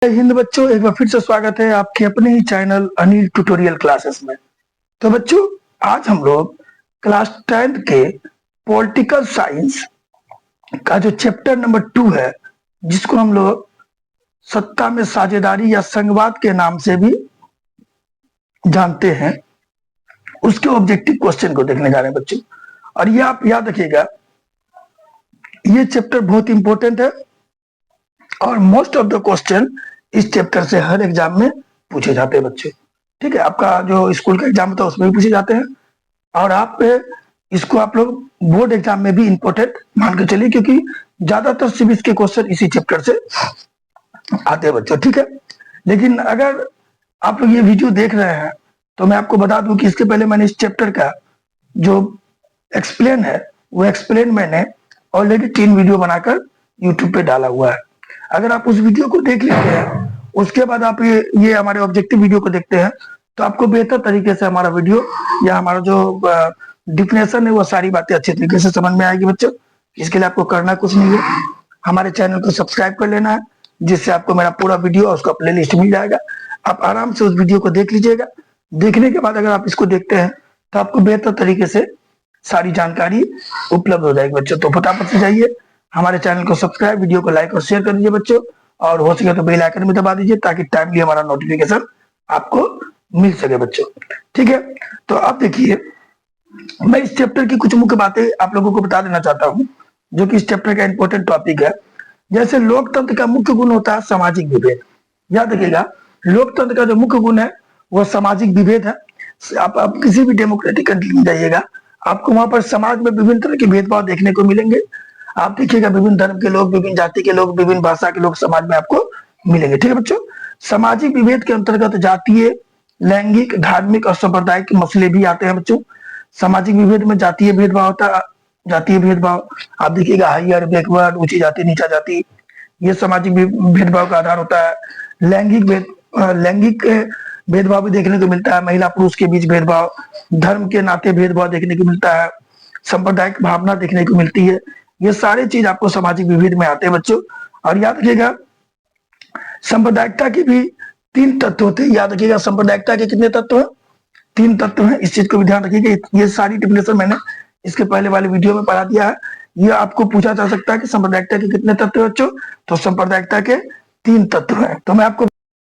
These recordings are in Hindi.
जय हिंद बच्चों, एक बार फिर से स्वागत है आपके अपने ही चैनल अनिल ट्यूटोरियल क्लासेस में। तो बच्चों, आज हम लोग क्लास 10th के पॉलिटिकल साइंस का जो चैप्टर नंबर 2 है, जिसको हम लोग सत्ता में साझेदारी या संघवाद के नाम से भी जानते हैं, उसके ऑब्जेक्टिव क्वेश्चन को देखने जा रहे हैं बच्चों। और ये आप याद रखिएगा, ये चैप्टर बहुत इंपॉर्टेंट है और मोस्ट ऑफ द क्वेश्चन इस चैप्टर से हर एग्जाम में पूछे जाते हैं बच्चे। ठीक है, आपका जो स्कूल का एग्जाम होता है उसमें भी पूछे जाते हैं और आप इसको आप लोग बोर्ड एग्जाम में भी इंपॉर्टेंट मान के चलिए, क्योंकि ज्यादातर सिविक्स के क्वेश्चन इसी चैप्टर से आते हैं बच्चों। ठीक है, लेकिन अगर आप लोग ये वीडियो देख रहे हैं तो मैं आपको बता दूं कि इसके पहले मैंने इस चैप्टर का जो एक्सप्लेन है वो एक्सप्लेन मैंने ऑलरेडी 3 वीडियो बनाकर यूट्यूब पे डाला हुआ है। अगर आप उस वीडियो को देख लेते हैं, उसके बाद आप ये हमारे ऑब्जेक्टिव वीडियो को देखते हैं, तो आपको बेहतर तरीके से हमारा वीडियो या हमारा जो डिफिनेशन है वो सारी बातें अच्छे तरीके से समझ में आएगी बच्चों। इसके लिए आपको करना कुछ नहीं है, हमारे चैनल को सब्सक्राइब कर लेना है, जिससे आपको मेरा पूरा वीडियो और उसका प्लेलिस्ट मिल जाएगा। आप आराम से उस वीडियो को देख लीजिएगा। देखने के बाद अगर आप इसको देखते हैं तो आपको बेहतर तरीके से सारी जानकारी उपलब्ध हो जाएगी बच्चों। तो फटाफट से जाइए, हमारे चैनल को सब्सक्राइब, वीडियो को लाइक और शेयर कर दीजिए बच्चों, और हो सके तो बेल आइकन भी दबा दीजिए ताकि टाइमली हमारा नोटिफिकेशन आपको मिल सके बच्चों। ठीक है, तो अब देखिए, मैं इस चैप्टर की कुछ मुख्य बातें आप लोगों को बता देना चाहता हूँ, जो कि इस चैप्टर का इंपॉर्टेंट टॉपिक है। जैसे लोकतंत्र का मुख्य गुण होता है सामाजिक विभेद। याद रखिएगा, लोकतंत्र का जो मुख्य गुण है वह सामाजिक विभेद है। आप किसी भी डेमोक्रेटिक कंट्री में जाइएगा, आपको वहां पर समाज में विभिन्न तरह के भेदभाव देखने को मिलेंगे। आप देखिएगा, विभिन्न धर्म के लोग, विभिन्न जाति के लोग, विभिन्न भाषा के लोग समाज में आपको मिलेंगे। ठीक है बच्चों, सामाजिक विभेद के अंतर्गत जातीय, लैंगिक, धार्मिक और सांप्रदायिक मसले भी आते हैं बच्चों। सामाजिक विभेद में जातीय भेदभाव होता है। जातीय भेदभाव आप देखिएगा, हायर, बैकवर्ड, ऊंची जाति, नीचा जाति, ये सामाजिक भेदभाव का आधार होता है। लैंगिक भेदभाव भी देखने को मिलता है, महिला पुरुष के बीच भेदभाव, धर्म के नाते भेदभाव देखने को मिलता है, सांप्रदायिक भावना देखने को मिलती है। ये सारे चीज आपको सामाजिक विभेद में आते हैं बच्चों। और याद रखिएगा, सांप्रदायिकता के भी 3 तत्व होते हैं। याद रखिएगा, सांप्रदायिकता के कितने तत्व हैं? 3 तत्व हैं। इस चीज को भी ध्यान रखिएगा। ये सारी डिफिनेशन मैंने इसके पहले वाले वीडियो में पढ़ा दिया है। ये आपको पूछा जा सकता है कि सांप्रदायिकता के कितने तत्व हैं बच्चों, तो सांप्रदायिकता के 3 तत्व हैं। तो मैं आपको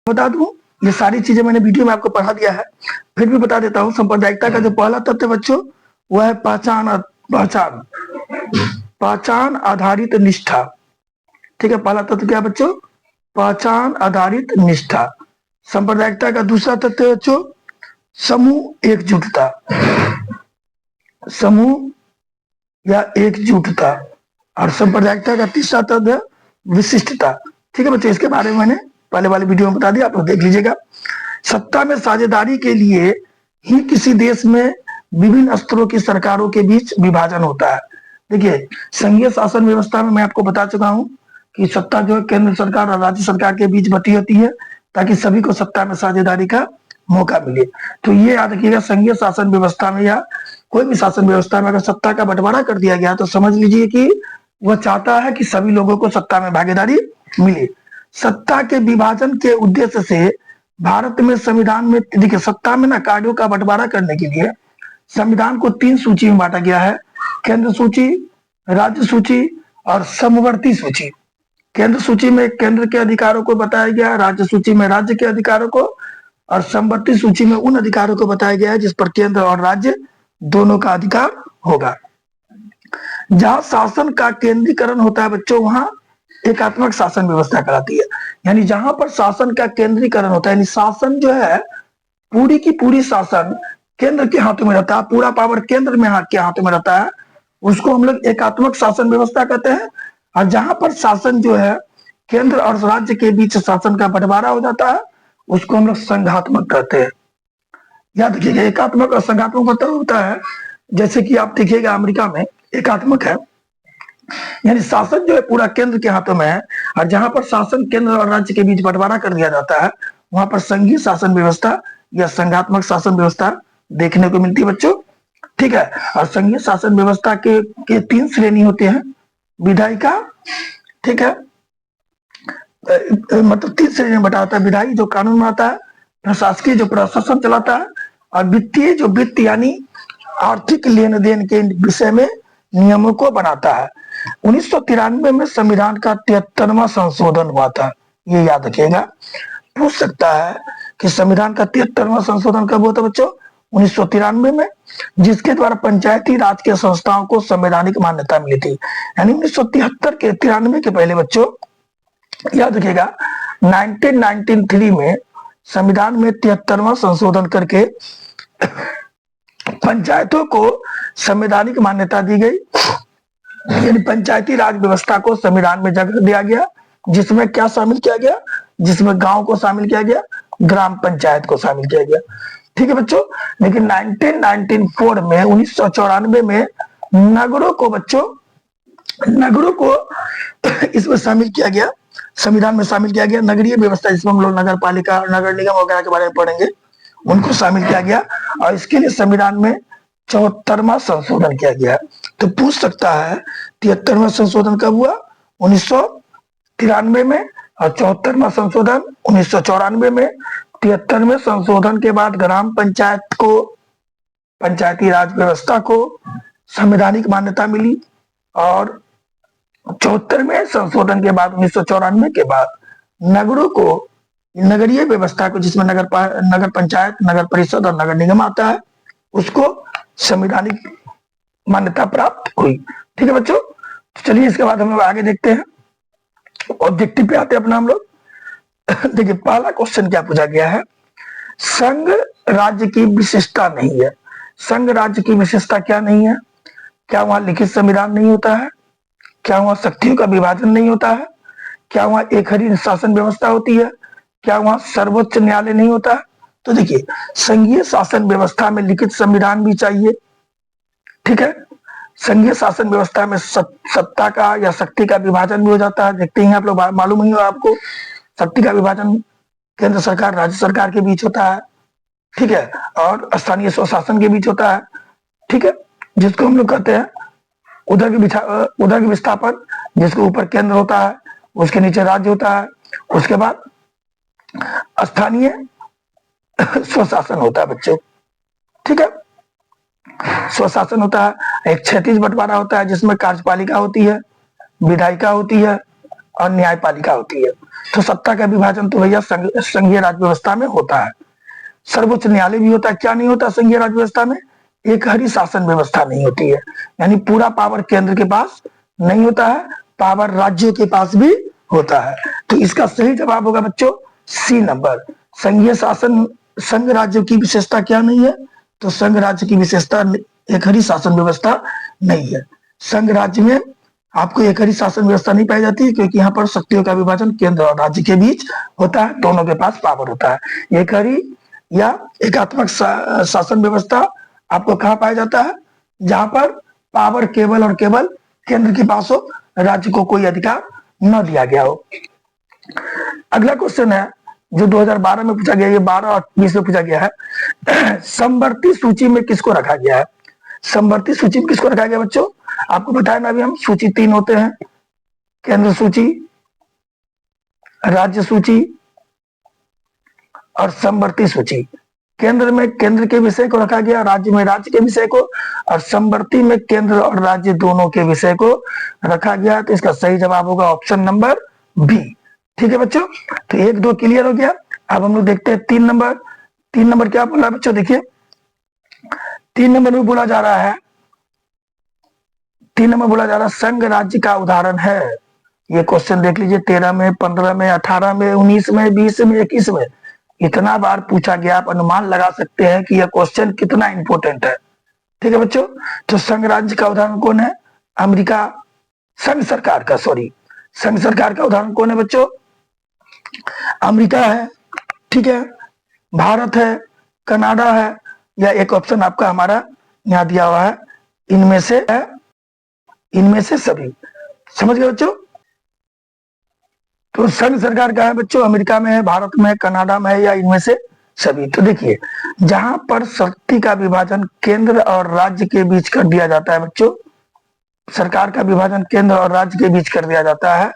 बता दूं, ये सारी चीजें मैंने वीडियो में आपको पढ़ा दिया है, फिर भी बता देता हूँ। सांप्रदायिकता का जो पहला तत्व बच्चों वह है पहचान आधारित निष्ठा। ठीक है, पहला तत्व क्या बच्चों? पहचान आधारित निष्ठा। सांप्रदायिकता का दूसरा तत्व बच्चों समूह एकजुटता। समूह या एकजुटता। और सांप्रदायिकता का तीसरा तत्व है विशिष्टता। ठीक है बच्चों, इसके बारे में मैंने पहले वाले वीडियो में बता दिया, आप लोग देख लीजिएगा। सत्ता में साझेदारी के लिए ही किसी देश में विभिन्न स्तरों की सरकारों के बीच विभाजन होता है। देखिए, संघीय शासन व्यवस्था में मैं आपको बता चुका हूं कि सत्ता जो है केंद्र सरकार और राज्य सरकार के बीच बटी होती है, ताकि सभी को सत्ता में साझेदारी का मौका मिले। तो ये याद रखिएगा, संघीय शासन व्यवस्था में या कोई भी शासन व्यवस्था में अगर सत्ता का बंटवारा कर दिया गया तो समझ लीजिए कि वह चाहता है कि सभी लोगों को सत्ता में भागीदारी मिले। सत्ता के विभाजन के उद्देश्य से भारत में संविधान में, देखिए, सत्ता में ना कार्यों का बंटवारा करने के लिए संविधान को 3 सूची में बांटा गया है: केंद्र सूची, राज्य सूची और समवर्ती सूची। केंद्र सूची में केंद्र के अधिकारों को बताया गया, राज्य सूची में राज्य के अधिकारों को, और समवर्ती सूची में उन अधिकारों को बताया गया है जिस पर केंद्र और राज्य दोनों का अधिकार होगा। जहां शासन का केंद्रीकरण होता है बच्चों, वहां एकात्मक शासन व्यवस्था कहलाती है। यानी जहां पर शासन का केंद्रीकरण होता है, यानी शासन जो है पूरी की पूरी शासन केंद्र के हाथों में रहता है, पूरा पावर केंद्र में के हाथों में रहता है, उसको हम लोग एकात्मक शासन व्यवस्था कहते हैं। और जहां पर शासन जो है केंद्र और राज्य के बीच शासन का बंटवारा हो जाता है, उसको हम लोग संघात्मक कहते हैं। याद रखिएगा, एकात्मक और संघात्मक मतलब होता है, जैसे कि आप देखिएगा अमेरिका में एकात्मक है, यानी शासन जो है पूरा केंद्र के हाथों में है, और जहां पर शासन केंद्र और राज्य के बीच बंटवारा कर दिया जाता है, वहां पर संघीय शासन व्यवस्था या संघात्मक शासन व्यवस्था देखने को मिलती है बच्चों। ठीक है, और संघीय शासन व्यवस्था के 3 श्रेणी होते हैं: विधायिका, ठीक है, मतलब 3 श्रेणी में बटा होता है। विधायी जो कानून बनाता है, प्रशासकीय जो प्रशासन चलाता है, और वित्तीय जो वित्त यानी आर्थिक लेन देन के विषय में नियमों को बनाता है। 1993 में संविधान का 73वां संशोधन हुआ था, ये याद रखिएगा। पूछ सकता है कि संविधान का 73वां संशोधन कब हुआ था बच्चों? 1993 में, जिसके द्वारा पंचायती राज के संस्थाओं को संवैधानिक मान्यता मिली थी। यानी 1973 के 93 के पहले बच्चों याद रखिएगा 1993 में संविधान में 73वां संशोधन करके पंचायतों को संवैधानिक मान्यता दी गई। यानी पंचायती राज व्यवस्था को संविधान में जगह दिया गया, जिसमें क्या शामिल किया गया? जिसमें गांव को शामिल किया गया, ग्राम पंचायत को शामिल किया गया। ठीक है बच्चों। लेकिन 1994 में 1994 में नगरों को बच्चों, नगरों को इसमें शामिल किया गया, संविधान में शामिल किया गया। नगरीय व्यवस्था, जिसमें हम लोग नगर पालिका, नगर निगम वगैरह के बारे में पढ़ेंगे, उनको शामिल किया गया। और इसके लिए संविधान में 74वां संशोधन किया गया। तो पूछ सकता है 73वां संशोधन कब हुआ? 1993 में, और 74वां संशोधन 1994 में। 73वें संशोधन के बाद ग्राम पंचायत को, पंचायती राज व्यवस्था को संवैधानिक मान्यता मिली। और 74वें संशोधन के बाद 1994 के बाद नगरों को, नगरीय व्यवस्था को, जिसमें नगर पंचायत, नगर परिषद और नगर निगम आता है, उसको संवैधानिक मान्यता प्राप्त हुई। ठीक है बच्चों। तो चलिए इसके बाद हम लोग आगे देखते हैं, ऑब्जेक्टिव पे आते हैं अपना हम लोग। देखिए पहला क्वेश्चन क्या पूछा गया है? संघ राज्य की विशेषता नहीं है। संघ राज्य की विशेषता क्या नहीं है? क्या वहां लिखित संविधान नहीं होता है? क्या वहां शक्तियों का विभाजन नहीं होता है? क्या वहां एक ही शासन व्यवस्था होती है? क्या वहां सर्वोच्च न्यायालय नहीं होता है? तो देखिए संघीय शासन व्यवस्था में लिखित संविधान भी चाहिए। ठीक है। संघीय शासन व्यवस्था में सत्ता का या शक्ति का विभाजन भी हो जाता है। देखते हैं आप लोग, मालूम ही हो आपको, शक्ति का विभाजन केंद्र सरकार राज्य सरकार के बीच होता है। ठीक है। और स्थानीय स्वशासन के बीच होता है। ठीक है। जिसको हम लोग कहते हैं उधर के विस्थापन, जिसके ऊपर केंद्र होता है, उसके नीचे राज्य होता है, उसके बाद स्थानीय स्वशासन होता है बच्चों। ठीक है। स्वशासन होता है। एक क्षैतिज बंटवारा होता है, जिसमें कार्यपालिका होती है, विधायिका होती है और न्यायपालिका होती है। तो सत्ता का विभाजन तो भैया संघीय राज्य व्यवस्था में होता है। सर्वोच्च न्यायालय भी होता है। क्या नहीं होता संघीय राज्य व्यवस्था में? एक हरी शासन व्यवस्था नहीं होती है। यानी पूरा पावर केंद्र के पास नहीं होता है, पावर राज्यों के पास भी होता है। तो इसका सही जवाब होगा बच्चों सी नंबर। संघीय शासन, संघ राज्य की विशेषता क्या नहीं है? तो संघ राज्य की विशेषता एक हरी शासन व्यवस्था नहीं है। संघ राज्य में आपको एक हरी शासन व्यवस्था नहीं पाई जाती, क्योंकि यहाँ पर शक्तियों का विभाजन केंद्र और राज्य के बीच होता है, दोनों के पास पावर होता है। एक हरी या एकात्मक शासन व्यवस्था आपको कहाँ पाया जाता है? जहां पर पावर केवल और केवल केंद्र के पास हो, राज्य को कोई अधिकार न दिया गया हो। अगला क्वेश्चन है जो 2012 में पूछा गया, ये 12 और 20 में पूछा गया है। समवर्ती सूची में किसको रखा गया है? समवर्ती सूची में किसको रखा गया बच्चों? आपको बताया ना अभी हम, सूची 3 होते हैं, केंद्र सूची, राज्य सूची और समवर्ती सूची। केंद्र में केंद्र के विषय को रखा गया, राज्य में राज्य के विषय को, और समवर्ती में केंद्र और राज्य दोनों के विषय को रखा गया। तो इसका सही जवाब होगा ऑप्शन नंबर बी। ठीक है बच्चों। तो 1 2 क्लियर हो गया। अब हम लोग देखते हैं 3 नंबर। 3 नंबर क्या बोला बच्चों? देखिए 3 नंबर में बोला जा रहा है, 3 नंबर बोला जा रहा है संघ राज्य का उदाहरण है। ये क्वेश्चन देख लीजिए, 13 में, 15 में, 18 में, 19 में, 20 में, 21 में, इतना बार पूछा गया, आप अनुमान लगा सकते हैं कि यह क्वेश्चन कितना इंपॉर्टेंट है। ठीक है बच्चों। तो संघ राज्य का उदाहरण कौन है? अमेरिका, संघ सरकार का, सॉरी, संघ सरकार का उदाहरण कौन है बच्चों? अमेरिका है। ठीक है। भारत है, कनाडा है, या एक ऑप्शन आपका हमारा यहाँ दिया हुआ है, इनमें से है, इनमें से सभी। समझ गए बच्चों? तो संघ सरकार का है बच्चों, अमेरिका में है, भारत में है, कनाडा में है, या इनमें से सभी। तो देखिए जहां पर शक्ति का विभाजन केंद्र और राज्य के बीच कर दिया जाता है बच्चों, सरकार का विभाजन केंद्र और राज्य के बीच कर दिया जाता है,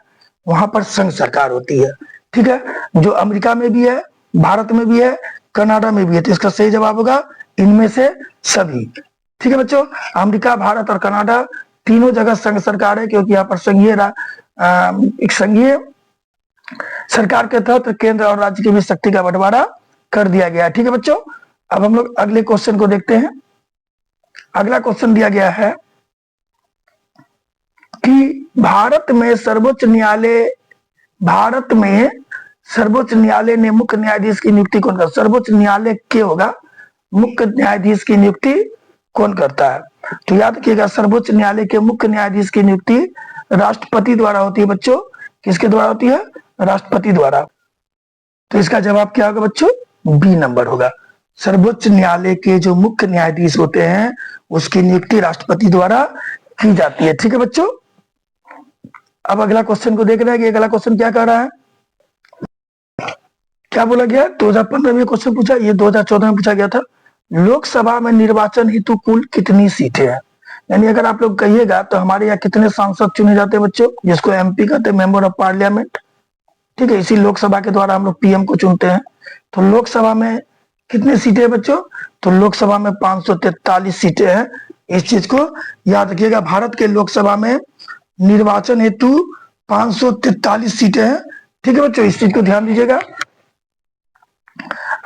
वहां पर संघ सरकार होती है। ठीक है, जो अमेरिका में भी है, भारत में भी है, कनाडा में भी है। तो इसका सही जवाब होगा इनमें से सभी। ठीक है बच्चों, अमेरिका, भारत और कनाडा तीनों जगह संघ सरकार है, क्योंकि यहाँ पर एक संघीय सरकार के तहत केंद्र और राज्य के बीच शक्ति का बंटवारा कर दिया गया है। ठीक है बच्चों, अब हम लोग अगले क्वेश्चन को देखते हैं। अगला क्वेश्चन दिया गया है कि भारत में सर्वोच्च न्यायालय ने मुख्य न्यायाधीश की नियुक्ति कौन करता है? सर्वोच्च न्यायालय के होगा, मुख्य न्यायाधीश की नियुक्ति कौन करता है? तो याद रखिएगा, सर्वोच्च न्यायालय के मुख्य न्यायाधीश की नियुक्ति राष्ट्रपति द्वारा होती है बच्चों। किसके द्वारा होती है? राष्ट्रपति द्वारा। तो इसका जवाब क्या होगा बच्चों? बी नंबर होगा। सर्वोच्च न्यायालय के जो मुख्य न्यायाधीश होते हैं उसकी नियुक्ति राष्ट्रपति द्वारा की जाती है। ठीक है बच्चों, अब अगला क्वेश्चन को देख रहे हैं कि अगला क्वेश्चन क्या कह रहा है। क्या बोला गया? 2015 में क्वेश्चन पूछा, ये 2014 में पूछा गया था। लोकसभा में निर्वाचन हेतु कुल कितनी सीटें हैं? यानी अगर आप लोग कहिएगा तो हमारे यहाँ कितने सांसद चुने जाते हैं बच्चों, जिसको एमपी कहते हैं, मेंबर ऑफ पार्लियामेंट। ठीक है, इसी लोकसभा के द्वारा हम लोग पीएम को चुनते हैं। तो लोकसभा में कितनी सीटें हैं बच्चों? तो लोकसभा में 543 सीटें हैं। इस चीज को याद रखिएगा, भारत के लोकसभा में निर्वाचन हेतु 543 सीटें हैं। ठीक है बच्चों, इस चीज को ध्यान दीजिएगा।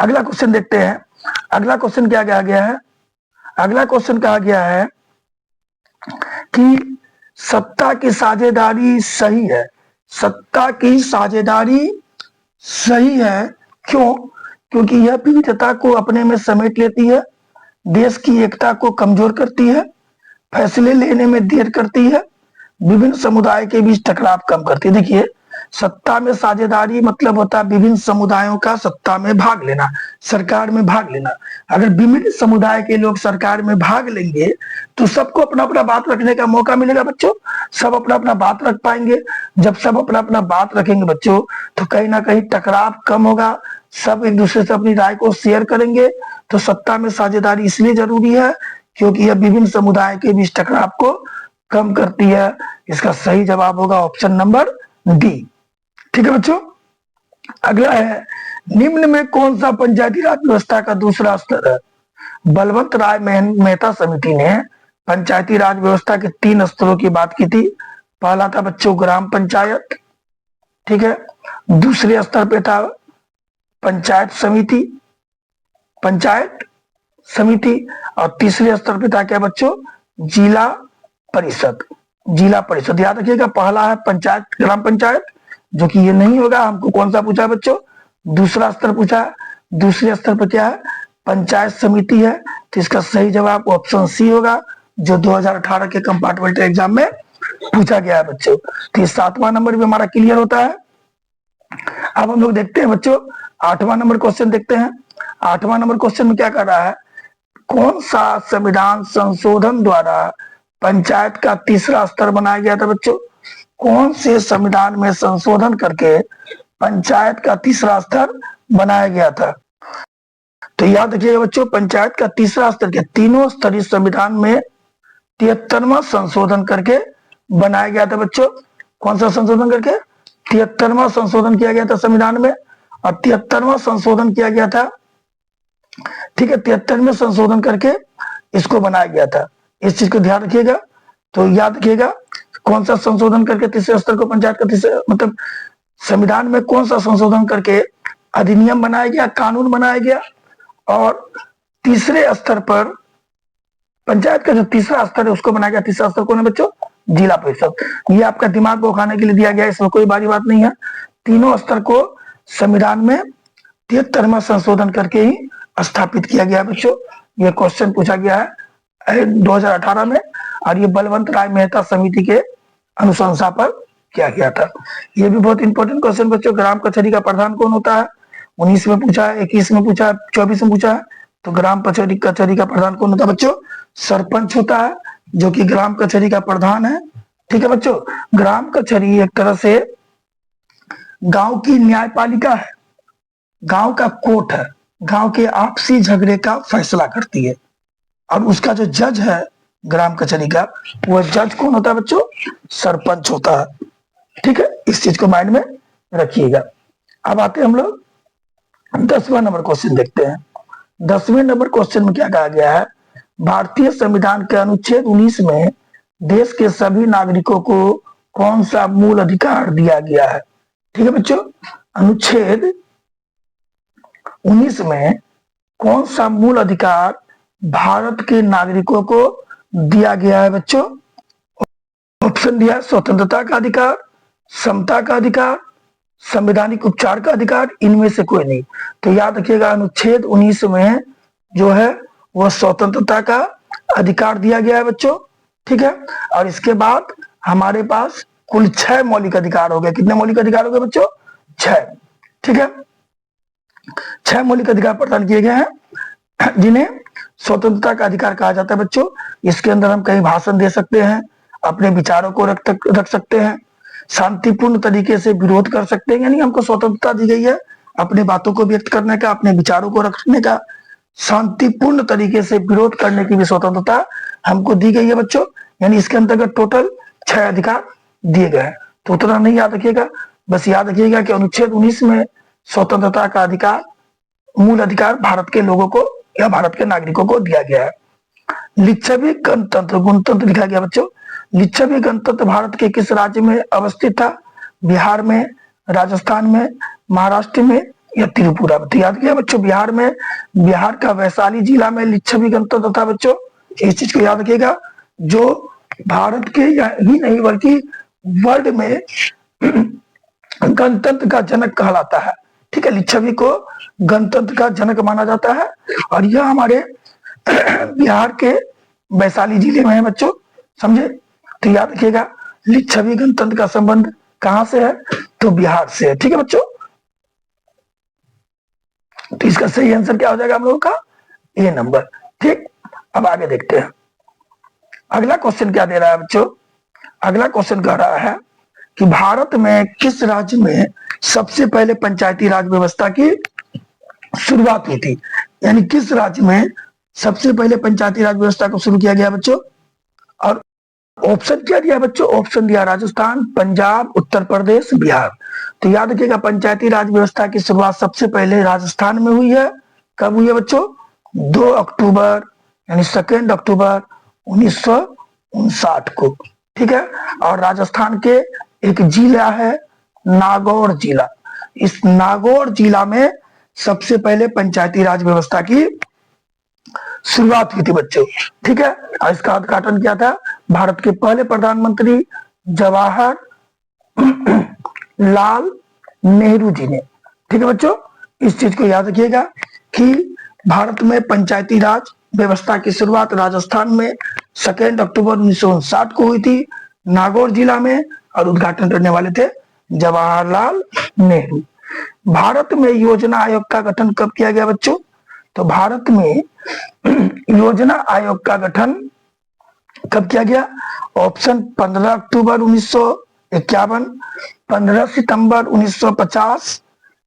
अगला क्वेश्चन देखते हैं। अगला क्वेश्चन क्या कहा गया है? अगला क्वेश्चन कहा गया है कि सत्ता की साझेदारी सही है। सत्ता की साझेदारी सही है, क्यों? क्योंकि यह विविधता को अपने में समेट लेती है, देश की एकता को कमजोर करती है, फैसले लेने में देर करती है, विभिन्न समुदाय के बीच टकराव कम करती है। देखिए, सत्ता में साझेदारी मतलब होता है विभिन्न समुदायों का सत्ता में भाग लेना, सरकार में भाग लेना। अगर विभिन्न समुदाय के लोग सरकार में भाग लेंगे तो सबको अपना अपना बात रखने का मौका मिलेगा बच्चों, सब अपना अपना बात रख पाएंगे। जब सब अपना अपना बात रखेंगे बच्चों तो कहीं ना कहीं टकराव कम होगा, सब एक दूसरे से अपनी राय को शेयर करेंगे। तो सत्ता में साझेदारी इसलिए जरूरी है क्योंकि यह विभिन्न समुदाय के बीच टकराव को कम करती है। इसका सही जवाब होगा ऑप्शन नंबर डी। ठीक है बच्चों, अगला है, निम्न में कौन सा पंचायती राज व्यवस्था का दूसरा स्तर है? बलवंत राय मेहता समिति ने पंचायती राज व्यवस्था के 3 स्तरों की बात की थी। पहला था बच्चों ग्राम पंचायत, ठीक है, दूसरे स्तर पे था पंचायत समिति, और तीसरे स्तर पे था क्या बच्चों? जिला परिषद। याद रखिएगा, पहला है पंचायत, ग्राम पंचायत, जो कि ये नहीं होगा। हमको कौन सा पूछा बच्चों? दूसरा स्तर पूछा है। दूसरे स्तर पर क्या है? पंचायत समिति है। तो इसका सही जवाब ऑप्शन सी होगा, जो 2018 के कंपार्टमेंटल एग्जाम में पूछा गया है बच्चों। तो ये 7वां नंबर भी हमारा क्लियर होता है। अब हम लोग देखते हैं बच्चों 8वां नंबर क्वेश्चन देखते हैं। 8वां नंबर क्वेश्चन में क्या कर रहा है? कौन सा संविधान संशोधन द्वारा पंचायत का तीसरा स्तर बनाया गया था बच्चों? कौन से संविधान में संशोधन करके पंचायत का तीसरा स्तर बनाया गया था? तो याद रखिएगा बच्चों, पंचायत का तीसरा स्तर के तीनों स्तरीय संविधान में 73वां संशोधन करके बनाया गया था बच्चों। कौन सा संशोधन करके? 73वां संशोधन किया गया था संविधान में, और 73वां संशोधन किया गया था। ठीक है, 73वें संशोधन करके इसको बनाया गया था। इस चीज को ध्यान रखिएगा। तो याद रखिएगा, कौन सा संशोधन करके तीसरे स्तर को पंचायत का तीसरा, मतलब संविधान में कौन सा संशोधन करके अधिनियम बनाया गया, कानून बनाया गया, और तीसरे स्तर पर पंचायत का जो तीसरा स्तर है उसको बनाया गया। तीसरा स्तर कौन है बच्चों? जिला परिषद। ये आपका दिमाग को खाने के लिए दिया गया, इसमें कोई बड़ी बात नहीं है। तीनों स्तर को संविधान में 73वां संशोधन करके ही स्थापित किया गया बच्चों। ये क्वेश्चन पूछा गया है 2018 में, और ये बलवंत राय मेहता समिति के अनुशंसा पर किया गया था। ये भी बहुत इंपॉर्टेंट क्वेश्चन बच्चों। ग्राम कचहरी का प्रधान कौन होता है? 19 में पूछा है, 21 में पूछा है, 24 में पूछा है। तो ग्राम कचहरी का प्रधान कौन होता है बच्चों? सरपंच होता है, जो कि ग्राम कचहरी का प्रधान है। ठीक है बच्चों, ग्राम कचहरी एक तरह से गांव की न्यायपालिका है, गांव का कोर्ट है, गांव के आपसी झगड़े का फैसला करती है। और उसका जो जज है ग्राम कचहरी का, वह जज कौन होता है बच्चों? सरपंच होता है। ठीक है, इस चीज को माइंड में रखिएगा। अब आते हैं हम लोग 10वां नंबर क्वेश्चन देखते हैं। 10वें नंबर क्वेश्चन में क्या कहा गया है, भारतीय संविधान के अनुच्छेद 19 में देश के सभी नागरिकों को कौन सा मूल अधिकार दिया गया है। ठीक है बच्चों, अनुच्छेद 19 में कौन सा मूल अधिकार भारत के नागरिकों को दिया गया है बच्चों। ऑप्शन दिया, स्वतंत्रता का अधिकार, समता का अधिकार, संवैधानिक उपचार का अधिकार, इनमें से कोई नहीं। तो याद रखिएगा, अनुच्छेद 19 में जो है वह स्वतंत्रता का अधिकार दिया गया है बच्चों। ठीक है, और इसके बाद हमारे पास कुल 6 मौलिक अधिकार हो गए। कितने मौलिक अधिकार हो गए बच्चों? 6। ठीक है, 6 मौलिक अधिकार प्रदान किए गए हैं जिन्हें स्वतंत्रता का अधिकार कहा जाता है बच्चों। इसके अंदर हम कहीं भाषण दे सकते हैं, अपने विचारों को रख सकते हैं, शांतिपूर्ण तरीके से विरोध कर सकते हैं, यानी हमको स्वतंत्रता दी गई है अपने बातों को व्यक्त करने का, अपने विचारों को रखने का, शांतिपूर्ण तरीके से विरोध करने की भी स्वतंत्रता हमको दी गई है बच्चों। यानी इसके अंतर्गत टोटल 6 अधिकार दिए गए हैं। तो उतना नहीं याद रखिएगा, बस याद रखिएगा कि अनुच्छेद 19 में स्वतंत्रता का अधिकार, मूल अधिकार भारत के लोगों को या भारत के नागरिकों को दिया गया है। लिच्छवी गणतंत्र, गणतंत्र लिखा गया बच्चों। लिच्छवी गणतंत्र भारत के किस राज्य में अवस्थित था? बिहार में, राजस्थान में, महाराष्ट्र में या त्रिपुरा में? तो याद किया बच्चों, बिहार में, बिहार का वैशाली जिला में लिच्छवी गणतंत्र था बच्चों। इस चीज को याद रखिएगा, जो भारत के ही नहीं बल्कि वर्ल्ड में गणतंत्र का जनक कहलाता है। ठीक है, लिच्छवी को गणतंत्र का जनक माना जाता है और यह हमारे बिहार के वैशाली जिले में है बच्चों, समझे। तो याद रखिएगा, लिच्छवी गणतंत्र का संबंध कहां से है? तो बिहार से है। ठीक है बच्चों, तो इसका सही आंसर क्या हो जाएगा हम लोगों का? ए नंबर। ठीक, अब आगे देखते हैं अगला क्वेश्चन क्या दे रहा है बच्चों। अगला क्वेश्चन कह रहा है कि भारत में किस राज्य में सबसे पहले पंचायती राज व्यवस्था की शुरुआत हुई थी? यानी किस राज्य में सबसे पहले पंचायती राज व्यवस्था को शुरू किया गया बच्चों? और ऑप्शन क्या दिया बच्चों? ऑप्शन दिया राजस्थान, पंजाब, उत्तर प्रदेश, बिहार। तो याद रखिएगा, पंचायती राज व्यवस्था की शुरुआत सबसे पहले राजस्थान में हुई है। कब हुई है बच्चों? 2 अक्टूबर यानी 2 अक्टूबर 1959 को। ठीक है, और राजस्थान के एक जिला है नागौर जिला। इस नागौर जिला में सबसे पहले पंचायती राज व्यवस्था की शुरुआत हुई थी बच्चों। ठीक है, और इसका उद्घाटन किया था भारत के पहले प्रधानमंत्री जवाहर लाल नेहरू जी ने। ठीक है बच्चों, इस चीज को याद रखिएगा कि भारत में पंचायती राज व्यवस्था की शुरुआत राजस्थान में 2 अक्टूबर 1959 को हुई थी, नागौर जिला में, और उद्घाटन करने वाले थे जवाहरलाल नेहरू। भारत में योजना आयोग का गठन कब किया गया बच्चों? तो भारत में योजना आयोग का गठन कब किया गया? ऑप्शन 15 अक्टूबर 1951, 15 सितंबर 1950,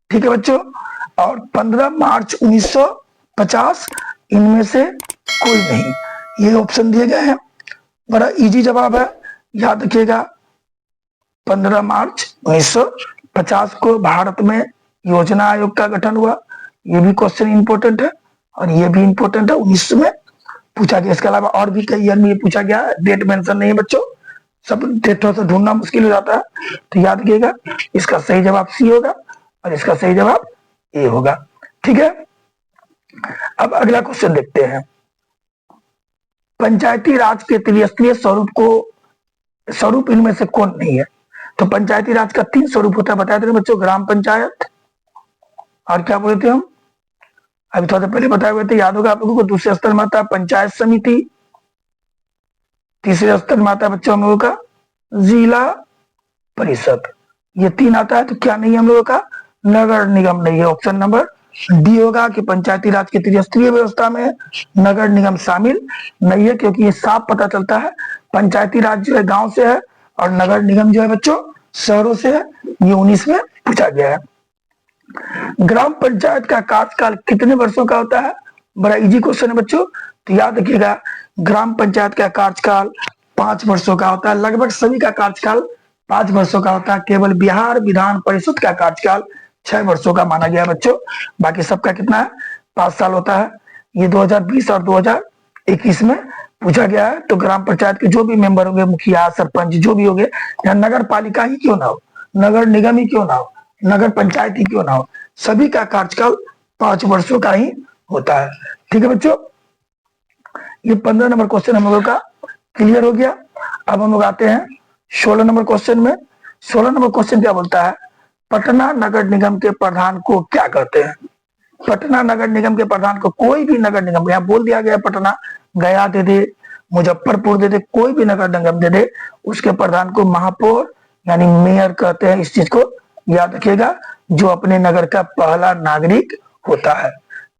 ठीक है बच्चों, और 15 मार्च 1950। इनमें से कोई नहीं, ये ऑप्शन दिए गए हैं। बड़ा इजी जवाब है, याद रखिएगा। 15 मार्च 1950 को भारत में योजना आयोग का गठन हुआ। ये भी क्वेश्चन इंपॉर्टेंट है और ये भी इंपॉर्टेंट है, 19 में पूछा गया। इसके अलावा और भी कई ईयर में ये पूछा गया, डेट मेंशन नहीं है बच्चों, सब डेटों से ढूंढना मुश्किल हो जाता है। तो याद रखिएगा, इसका सही जवाब सी होगा और इसका सही जवाब ए होगा। ठीक है, अब अगला क्वेश्चन देखते हैं। पंचायती राज के त्रिस्तरीय स्वरूप इनमें से कौन नहीं है? तो पंचायती राज का 3 स्वरूप होता है, बताए थे बच्चों, ग्राम पंचायत, और क्या बोले थे हम अभी थोड़ा पहले बताए हुए थे, याद होगा आप लोगों को। दूसरे स्तर में आता है पंचायत समिति, तीसरे स्तर में आता है बच्चों हम लोगों का जिला परिषद। ये 3 आता है। तो क्या नहीं है हम लोगों का? नगर निगम नहीं है। ऑप्शन नंबर डी होगा कि पंचायती राज की त्रिस्तरीय व्यवस्था में नगर निगम शामिल नहीं है, क्योंकि ये साफ पता चलता है पंचायती राज जो है गांव से है और नगर निगम जो है बच्चों शहरों से है। ये 19 में पूछा गया है। ग्राम पंचायत का कार्यकाल कितने वर्षों का होता है? बड़ा इजी क्वेश्चन है बच्चों। तो याद रखिएगा, ग्राम पंचायत का कार्यकाल 5 वर्षों का होता है। लगभग सभी का कार्यकाल 5 वर्षों का होता है। केवल बिहार विधान परिषद का कार्यकाल 6 वर्षों का माना गया बच्चों। बाकी सबका कितना है, 5 साल होता है। ये 2020 और 2021 में पूछा गया है। तो ग्राम पंचायत के जो भी मेंबर होंगे, मुखिया सरपंच जो भी होंगे, या नगर पालिका ही क्यों ना हो, नगर निगम ही क्यों ना हो, नगर पंचायत ही क्यों ना हो, सभी का कार्यकाल 5 वर्षों का ही होता है। ठीक है बच्चों, ये 15 नंबर क्वेश्चन हम लोगों का क्लियर हो गया। अब हम लोग आते हैं 16 नंबर क्वेश्चन में। 16 नंबर क्वेश्चन क्या बोलता है, पटना नगर निगम के प्रधान को क्या कहते हैं। पटना नगर निगम के प्रधान को, कोई भी नगर निगम, यहाँ बोल दिया गया पटना, गया दे दे, मुजफ्फरपुर दे दे, कोई भी नगर निगम दे दे, उसके प्रधान को महापौर यानी मेयर कहते हैं। इस चीज को याद रखिएगा, जो अपने नगर का पहला नागरिक होता है।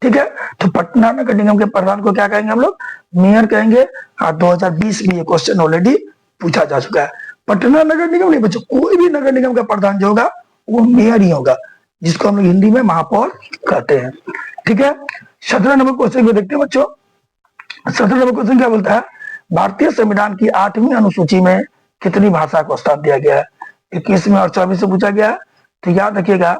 ठीक है, तो पटना नगर निगम के प्रधान को क्या कहेंगे हम लोग, मेयर कहेंगे। हाँ, 2020 में ये क्वेश्चन ऑलरेडी पूछा जा चुका है। पटना नगर निगम नहीं बच्चों, कोई भी नगर निगम का प्रधान जो होगा वो मेयर ही होगा, जिसको हम लोग हिंदी में महापौर कहते हैं। ठीक है, 17 नंबर क्वेश्चन को देखते हैं बच्चों। 17 नंबर क्वेश्चन क्या बोलता है, भारतीय संविधान की 8वीं अनुसूची में कितनी भाषा को स्थान दिया गया है। 21 में और 24 से पूछा गया। तो याद रखिएगा,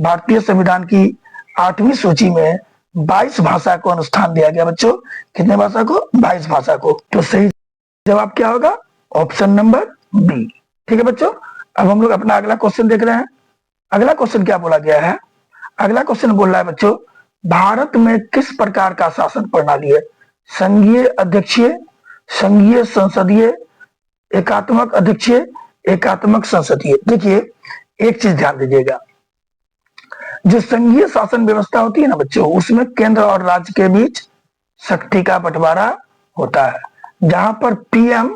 भारतीय संविधान की 8वीं सूची में 22 भाषा को अनुष्ठान दिया गया बच्चों। कितने भाषा को, 22 भाषा को। तो सही जवाब क्या होगा, ऑप्शन नंबर बी। ठीक है बच्चों, अब हम लोग अपना अगला क्वेश्चन देख रहे हैं। अगला क्वेश्चन क्या बोला गया है, अगला क्वेश्चन बोल रहा है बच्चों, भारत में किस प्रकार का शासन प्रणाली है, संघीय अध्यक्षीय, संघीय संसदीय, एकात्मक अध्यक्षीय, एकात्मक संसदीय। देखिए एक चीज ध्यान दीजिएगा, जो संघीय शासन व्यवस्था होती है ना बच्चों, उसमें केंद्र और राज्य के बीच शक्ति का बंटवारा होता है। जहां पर पीएम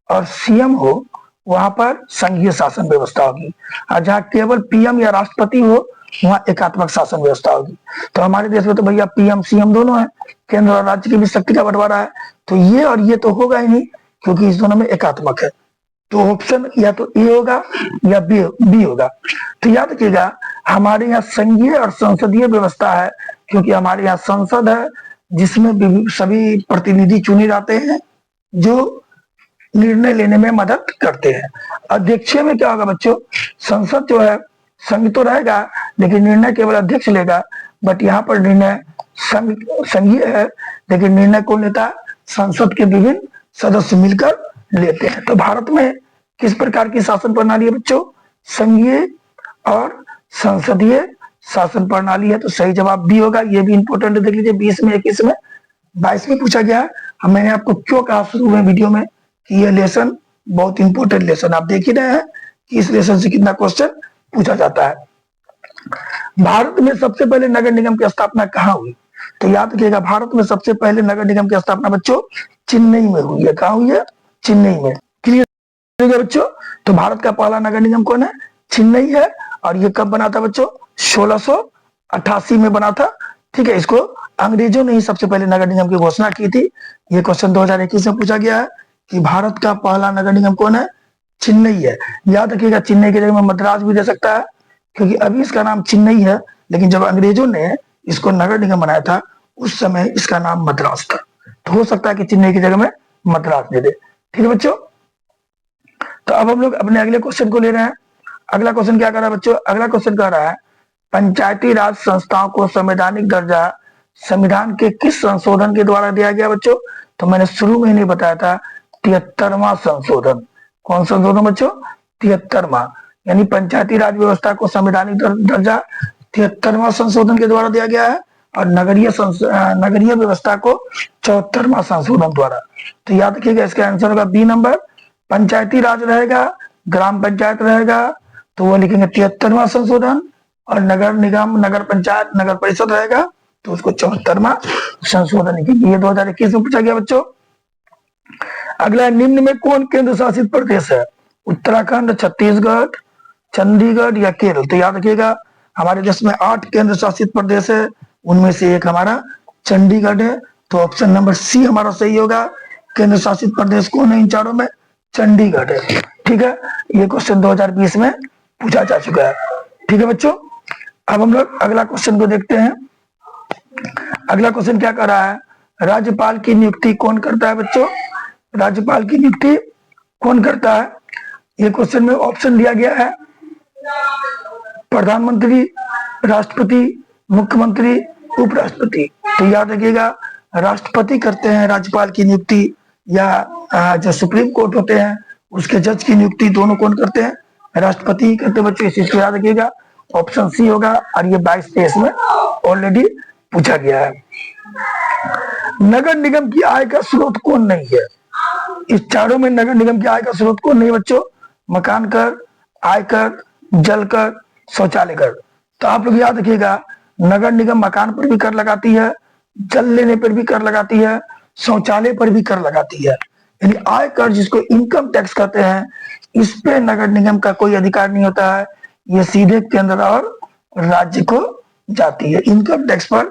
और सीएम हो वहां पर संघीय शासन व्यवस्था होगी, और जहां केवल पीएम या राष्ट्रपति हो वहां एकात्मक शासन व्यवस्था होगी। तो हमारे देश में तो भैया पीएम सीएम दोनों है, केंद्र और राज्य के बीच शक्ति का बंटवारा है। तो ये और ये तो होगा ही नहीं, क्योंकि इस दोनों में एकात्मक है। तो ऑप्शन या तो ए होगा या बी होगा। तो याद रखिएगा, हमारे यहाँ संघीय और संसदीय व्यवस्था है, क्योंकि हमारे यहाँ संसद है जिसमें सभी प्रतिनिधि चुने जाते हैं जो निर्णय लेने में मदद करते हैं। अध्यक्षीय में क्या होगा बच्चों, संसद जो है संघ तो रहेगा लेकिन निर्णय केवल अध्यक्ष लेगा। बट यहाँ पर निर्णय संघीय है लेकिन निर्णय कौन लेता है, संसद के विभिन्न सदस्य मिलकर लेते हैं। तो भारत में किस प्रकार की शासन प्रणाली है बच्चों, संघीय और संसदीय शासन प्रणाली है। तो सही जवाब बी होगा। ये भी इंपॉर्टेंट देख लीजिए, 20 में, 21 में, 22 में पूछा गया है। मैंने आपको क्यों कहा शुरू में वीडियो में कि ये लेसन बहुत इंपॉर्टेंट लेसन, आप देख ही रहे हैं कि इस लेसन से कितना क्वेश्चन पूछा जाता है। भारत में सबसे पहले नगर निगम की स्थापना कहाँ हुई, तो याद रखिएगा, भारत में सबसे पहले नगर निगम की स्थापना बच्चों चेन्नई में हुई है। कहाँ हुई है, चेन्नई में। क्लियर है बच्चों। तो भारत का पहला नगर निगम कौन है, चेन्नई है। और ये कब बना था बच्चों, 1688 में बना था। ठीक है, इसको अंग्रेजों ने ही सबसे पहले नगर निगम की घोषणा की थी। ये क्वेश्चन 2021 में पूछा गया है कि भारत का पहला नगर निगम कौन है, चेन्नई है। याद रखिएगा, चेन्नई की जगह में मद्रास भी दे सकता है, क्योंकि अभी इसका नाम चेन्नई है, लेकिन जब अंग्रेजों ने इसको नगर निगम बनाया था उस समय इसका नाम मद्रास था। तो हो सकता है कि चेन्नई की जगह में मद्रास दे दे। ठीक है बच्चों, तो अब हम लोग अपने अगले क्वेश्चन को ले रहे हैं। अगला क्वेश्चन क्या कर रहा है बच्चों, अगला क्वेश्चन कह रहा है, पंचायती राज संस्थाओं को संवैधानिक दर्जा संविधान के किस संशोधन के द्वारा दिया गया बच्चों। तो मैंने शुरू में ही नहीं बताया था, 73वां संशोधन। कौन संशोधन बच्चों, 73वां, यानी पंचायती राज व्यवस्था को संवैधानिक दर्जा 73वां संशोधन के द्वारा दिया गया है, और नगरीय व्यवस्था को 74वां संशोधन द्वारा। तो याद रखिएगा, इसका आंसर होगा बी नंबर। पंचायती राज रहेगा, ग्राम पंचायत रहेगा, तो वो लिखेंगे 73वां संशोधन, और नगर निगम, नगर पंचायत, नगर परिषद रहेगा तो उसको 74वां संशोधन लिखेंगे। ये 2021 में पूछा गया बच्चों। अगला, निम्न में कौन केंद्र शासित प्रदेश है, उत्तराखंड, छत्तीसगढ़, चंडीगढ़ या केरल। तो याद रखिएगा, हमारे देश में 8 केंद्र शासित प्रदेश है, उनमें से एक हमारा चंडीगढ़ है। तो ऑप्शन नंबर सी हमारा सही होगा। केंद्र शासित प्रदेश कौन है इन चारों में, चंडीगढ़ है। ठीक है, ये क्वेश्चन 2020 में पूछा जा चुका है। ठीक है बच्चों, अब हम लोग अगला क्वेश्चन को देखते हैं। अगला क्वेश्चन क्या कर रहा है, राज्यपाल की नियुक्ति कौन करता है बच्चों, राज्यपाल की नियुक्ति कौन करता है। ये क्वेश्चन में ऑप्शन दिया गया है प्रधानमंत्री, राष्ट्रपति, मुख्यमंत्री, उपराष्ट्रपति। तो याद रखिएगा, राष्ट्रपति करते हैं राज्यपाल की नियुक्ति, या जो सुप्रीम कोर्ट होते हैं उसके जज की नियुक्ति दोनों कौन करते हैं? राष्ट्रपति ही करते हैं बच्चों। इस चीज को याद रखिएगा, ऑप्शन सी होगा। और ये 22 में ऑलरेडी पूछा गया है। नगर निगम की आय का स्रोत कौन नहीं है? इस चारों में नगर निगम की आय का स्रोत कौन नहीं बच्चों? मकान कर, आयकर, जल कर, शौचालय कर। तो आप लोग याद रखिएगा, नगर निगम मकान पर भी कर लगाती है, जल लेने पर भी कर लगाती है, शौचालय पर भी कर लगाती है। यानी आय कर, जिसको इनकम टैक्स कहते हैं, इस पे नगर निगम का कोई अधिकार नहीं होता है। ये सीधे केंद्र और राज्य को जाती है। इनकम टैक्स पर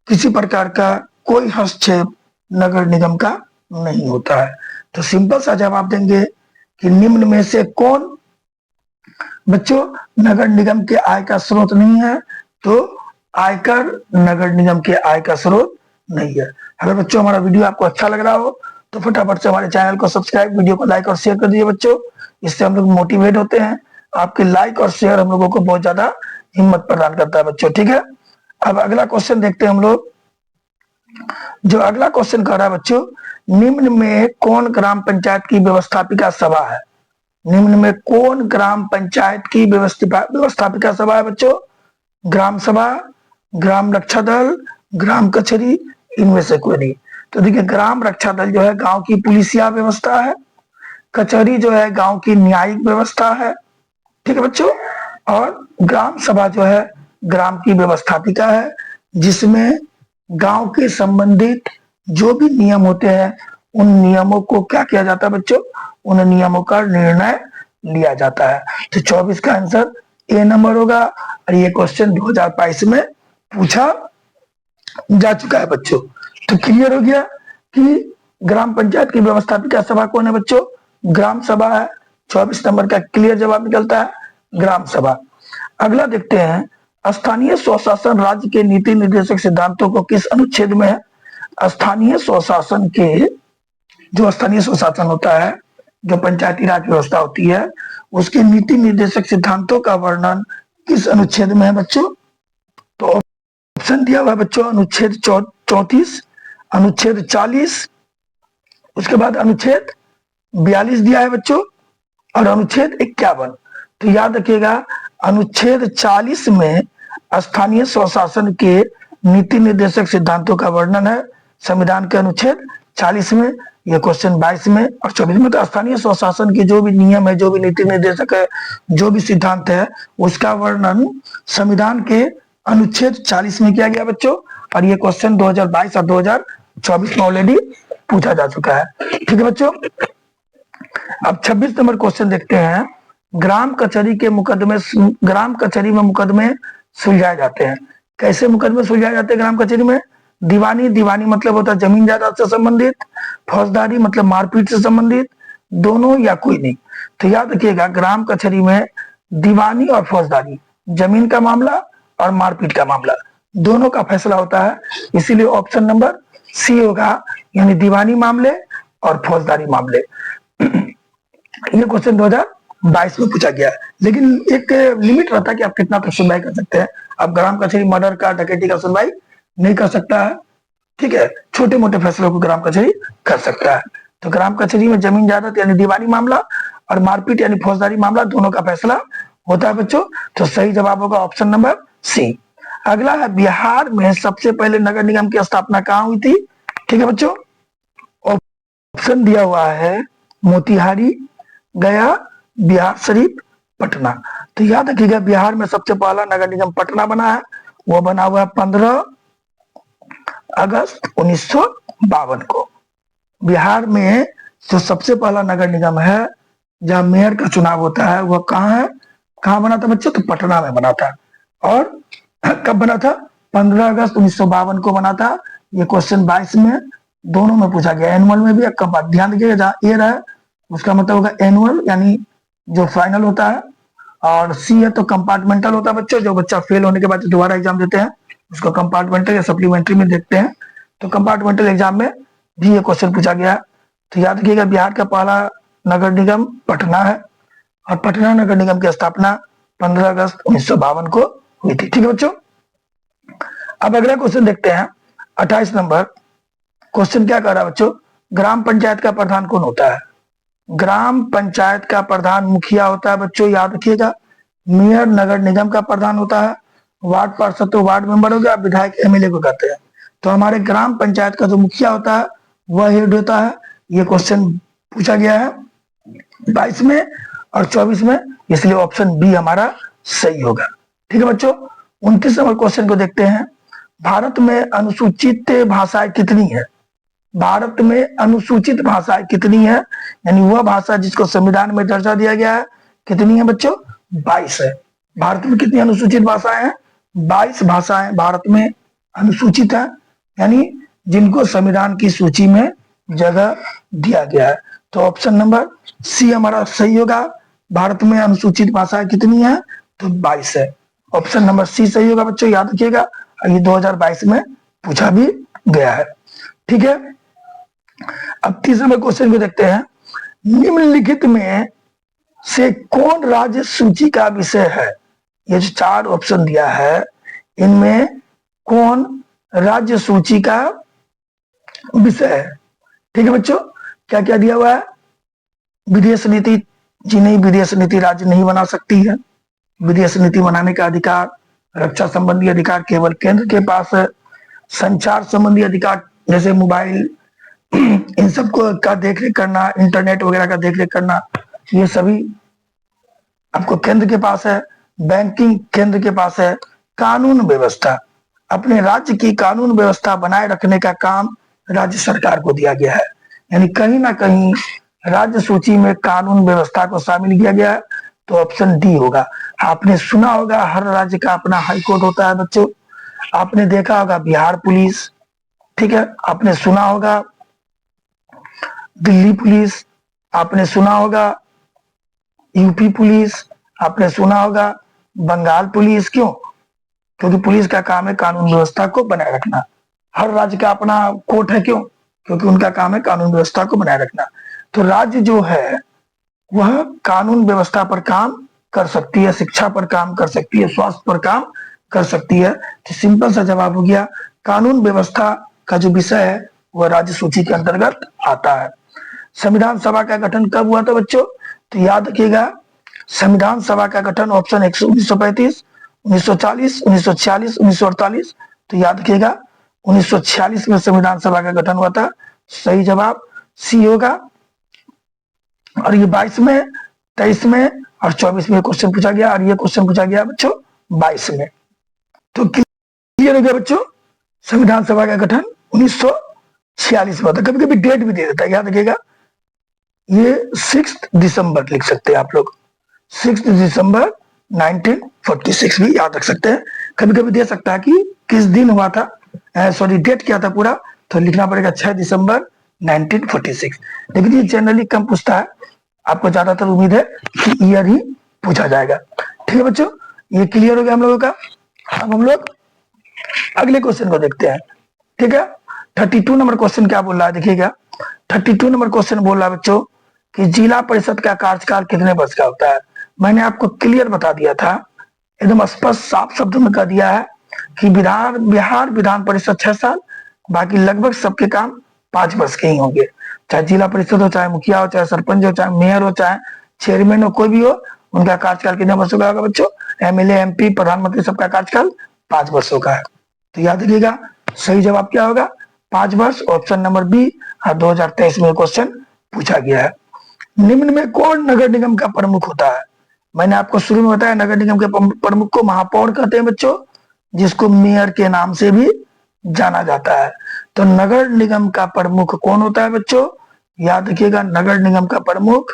किसी प्रकार का कोई हस्तक्षेप नगर निगम का नहीं होता है। तो सिंपल सा जवाब देंगे कि निम्न में से कौन बच्चों नगर निगम के आय का स्रोत नहीं है? तो आयकर नगर निगम के आय का स्रोत नहीं है। अगर बच्चों हमारा वीडियो आपको अच्छा लग रहा हो तो फटाफट से हमारे चैनल को सब्सक्राइब, वीडियो को लाइक और शेयर कर दीजिए बच्चों। इससे हम लोग मोटिवेट होते हैं। आपके लाइक और शेयर हम लोगों को बहुत ज्यादा हिम्मत प्रदान करता है बच्चों, ठीक है। अब अगला क्वेश्चन देखते हैं हम लोग। जो अगला क्वेश्चन कर रहा है बच्चों, निम्न में कौन ग्राम पंचायत की व्यवस्थापिका सभा है? निम्न में कौन ग्राम पंचायत की व्यवस्थापिका सभा है बच्चों? ग्राम सभा, ग्राम रक्षा दल, ग्राम कचहरी, इनमें से कोई नहीं। तो देखिए, ग्राम रक्षा दल जो है गांव की पुलिसिया व्यवस्था है, कचहरी जो है गांव की न्यायिक व्यवस्था है, ठीक है बच्चों। और ग्राम सभा जो है ग्राम की व्यवस्थापिका है, जिसमें गांव के संबंधित जो भी नियम होते हैं उन नियमों को क्या किया जाता है बच्चों? उन नियमों का निर्णय लिया जाता है। तो 24 का आंसर ए नंबर होगा। और ये क्वेश्चन 2022 में पूछा जा चुका है बच्चों। तो क्लियर हो गया कि ग्राम पंचायत की व्यवस्थापिका सभा कौन है बच्चों? ग्राम सभा है। 24 नंबर का क्लियर जवाब निकलता है ग्राम सभा। अगला देखते हैं, स्थानीय स्वशासन राज्य के नीति निर्देशक सिद्धांतों को किस अनुच्छेद में है? स्थानीय स्वशासन के, जो स्थानीय स्वशासन होता है, जो पंचायती राज व्यवस्था होती है, उसके नीति निर्देशक सिद्धांतों का वर्णन किस अनुच्छेद में है बच्चों? तो ऑप्शन दिया हुआ है बच्चों, अनुच्छेद 34, अनुच्छेद 40, उसके बाद अनुच्छेद 42 दिया है बच्चों, और अनुच्छेद 51। तो याद रखिएगा, अनुच्छेद 40 में स्थानीय स्वशासन के नीति निर्देशक सिद्धांतों का वर्णन है, संविधान के अनुच्छेद 40 में। ये क्वेश्चन 22 में और 24 में। तो स्थानीय स्वशासन के जो भी नियम है, जो भी नीति निर्देशक है, जो भी सिद्धांत है, उसका वर्णन संविधान के अनुच्छेद 40 में किया गया बच्चों। और ये क्वेश्चन 2022 और 2024 में ऑलरेडी पूछा जा चुका है, ठीक है बच्चों। अब 26 नंबर क्वेश्चन देखते हैं। ग्राम कचहरी में मुकदमे सुलझाए जाते हैं। कैसे मुकदमे सुलझाए जाते हैं ग्राम कचहरी में? दीवानी मतलब होता है जमीन जायदाद से संबंधित, फौजदारी मतलब मारपीट से संबंधित, दोनों या कोई नहीं। तो याद रखिएगा, ग्राम कचहरी में दीवानी और फौजदारी, जमीन का मामला और मारपीट का मामला, दोनों का फैसला होता है। इसीलिए ऑप्शन नंबर सी होगा, यानी दीवानी मामले और फौजदारी मामले। ये क्वेश्चन 2022 में पूछा गया है, लेकिन एक लिमिट रहता है कि आप कितना तक सुनवाई कर सकते हैं। आप ग्राम कचहरी मर्डर का, डकैती का सुनवाई नहीं कर सकता है, ठीक है। छोटे मोटे फैसलों को ग्राम कचहरी कर सकता है। तो ग्राम कचहरी में जमीन जायदाद यानी दीवानी मामला और मारपीट यानी फौजदारी मामला, दोनों का फैसला होता है बच्चों। तो सही जवाब होगा ऑप्शन नंबर सी। अगला है, बिहार में सबसे पहले नगर निगम की स्थापना कहाँ हुई थी? ठीक है बच्चों, ऑप्शन दिया हुआ है मोतिहारी, गया, बिहार शरीफ, पटना। तो याद रखिएगा, बिहार में सबसे पहला नगर निगम पटना बना है। वो बना हुआ है 15 अगस्त 1952 को। बिहार में जो सबसे पहला नगर निगम है जहां मेयर का चुनाव होता है, वह कहाँ है? कहाँ बना था बच्चों? तो पटना में बना था। और कब बना था? 15 अगस्त 1952 को बना था। ये क्वेश्चन 22 में, दोनों में पूछा गया, एनुअल में भी। कब? ध्यान दीजिएगा, जहां ए रहा उसका मतलब होगा एनुअल, यानी जो फाइनल होता है, और सी है तो कंपार्टमेंटल होता है बच्चों। जो बच्चा फेल होने के बाद दोबारा एग्जाम देते हैं उसको कंपार्टमेंटल या सप्लीमेंट्री में देखते हैं। तो कंपार्टमेंटल एग्जाम में भी ये क्वेश्चन पूछा गया है। तो याद रखिएगा, बिहार का पहला नगर निगम पटना है और पटना नगर निगम की स्थापना 15 अगस्त 1952 को हुई थी। ठीक है बच्चों, अब अगला क्वेश्चन देखते हैं 28 नंबर। क्वेश्चन क्या कर रहा है बच्चों, ग्राम पंचायत का प्रधान कौन होता है? ग्राम पंचायत का प्रधान मुखिया होता है बच्चों, याद रखिएगा। मेयर नगर निगम का प्रधान होता है। वार्ड पार्षद तो वार्ड मेंबर हो गया, विधायक एमएलए को कहते हैं। तो हमारे ग्राम पंचायत का जो मुखिया होता है वह हेड होता है। ये क्वेश्चन पूछा गया है 22 में और 24 में, इसलिए ऑप्शन बी हमारा सही होगा। ठीक है बच्चों, 29 नंबर क्वेश्चन को देखते हैं। भारत में अनुसूचित भाषाएं कितनी है? भारत में अनुसूचित भाषाएं कितनी है, यानी वह भाषा जिसको संविधान में दर्जा दिया गया है, कितनी है बच्चों? 22 है। भारत में कितनी अनुसूचित भाषाएं हैं? 22 भाषाएं भारत में अनुसूचित है, यानी जिनको संविधान की सूची में जगह दिया गया है। तो ऑप्शन नंबर सी हमारा सही होगा। भारत में अनुसूचित भाषाएं कितनी है? तो 22 है। ऑप्शन नंबर सी सही होगा बच्चों, याद रखिएगा। ये 2022 में पूछा भी गया है। ठीक है, अब 30 नंबर क्वेश्चन को देखते हैं। निम्नलिखित में से कौन राज्य सूची का विषय है? ये जो 4 ऑप्शन दिया है, इनमें कौन राज्य सूची का विषय है? ठीक है बच्चों, क्या क्या दिया हुआ है? विदेश नीति, जी नहीं, विदेश नीति राज्य नहीं बना सकती है। विदेश नीति बनाने का अधिकार, रक्षा संबंधी अधिकार केवल केंद्र के पास है। संचार संबंधी अधिकार जैसे मोबाइल इन सबको का देखरेख करना, इंटरनेट वगैरह का देखरेख करना, ये सभी आपको केंद्र के पास है। बैंकिंग केंद्र के पास है। कानून व्यवस्था, अपने राज्य की कानून व्यवस्था बनाए रखने का काम राज्य सरकार को दिया गया है, यानी कहीं ना कहीं राज्य सूची में कानून व्यवस्था को शामिल किया गया है। तो ऑप्शन डी होगा। आपने सुना होगा हर राज्य का अपना हाई कोर्ट होता है बच्चों। आपने देखा होगा बिहार पुलिस, ठीक है, आपने सुना होगा दिल्ली पुलिस, आपने सुना होगा यूपी पुलिस, आपने सुना होगा बंगाल पुलिस। क्यों? क्योंकि पुलिस का काम है कानून व्यवस्था को बनाए रखना। हर राज्य का अपना कोर्ट है, क्यों? क्योंकि उनका काम है कानून व्यवस्था को बनाए रखना। तो राज्य जो है वह कानून व्यवस्था पर काम कर सकती है, शिक्षा पर काम कर सकती है, स्वास्थ्य पर काम कर सकती है। तो सिंपल सा जवाब हो गया, कानून व्यवस्था का जो विषय है वह राज्य सूची के अंतर्गत आता है। संविधान सभा का गठन कब हुआ था बच्चों? तो याद रखिएगा, संविधान सभा का गठन ऑप्शन 1935, 1940, 1946, 1948। तो याद रखिएगा 1946 में संविधान सभा का गठन हुआ था। सही जवाब सी होगा। और ये 22 में, 23 में और 24 में क्वेश्चन पूछा गया, और ये क्वेश्चन पूछा गया बच्चों 22 में। तो क्लियर हो गया बच्चों, संविधान सभा का गठन 1946 में होता। कभी कभी डेट भी दे देता है, याद रखिएगा। ये 6 दिसंबर लिख सकते हैं आप लोग, 6 दिसंबर 1946 भी याद रख सकते हैं। कभी कभी दे सकता है कि किस दिन हुआ था, सॉरी डेट क्या था पूरा, तो लिखना पड़ेगा 6 दिसंबर 1946। लेकिन ये जनरली कम पूछता है, आपको ज्यादातर उम्मीद है कि ईयर ही पूछा जाएगा। ठीक है बच्चों, ये क्लियर हो गया हम लोगों का। अब हम लोग अगले क्वेश्चन को देखते हैं। ठीक है, 32 नंबर क्वेश्चन क्या बोल रहा है देखिएगा। 32 नंबर क्वेश्चन बोल रहा है बच्चों कि जिला परिषद का कार्यकाल कितने वर्ष का होता है? मैंने आपको क्लियर बता दिया था, एकदम स्पष्ट साफ शब्दों में कह दिया है कि बिहार विधान परिषद 6 साल, बाकी लगभग सबके काम 5 वर्ष के ही होंगे। चाहे जिला परिषद हो, चाहे मुखिया हो, चाहे सरपंच हो, चाहे मेयर हो, चाहे चेयरमैन हो, कोई भी हो, उनका कार्यकाल कितने वर्षों का होगा बच्चों? एमएलए, एमपी, प्रधानमंत्री, सबका कार्यकाल 5 वर्षों का है। तो याद रखिएगा सही जवाब क्या होगा? 5 वर्ष, ऑप्शन नंबर बी। 2023 में क्वेश्चन पूछा गया है। निम्न में कौन नगर निगम का प्रमुख होता है? मैंने आपको शुरू में बताया नगर निगम के प्रमुख को महापौर कहते हैं बच्चों, जिसको मेयर के नाम से भी जाना जाता है। तो नगर निगम का प्रमुख कौन होता है बच्चों? याद रखिएगा, नगर निगम का प्रमुख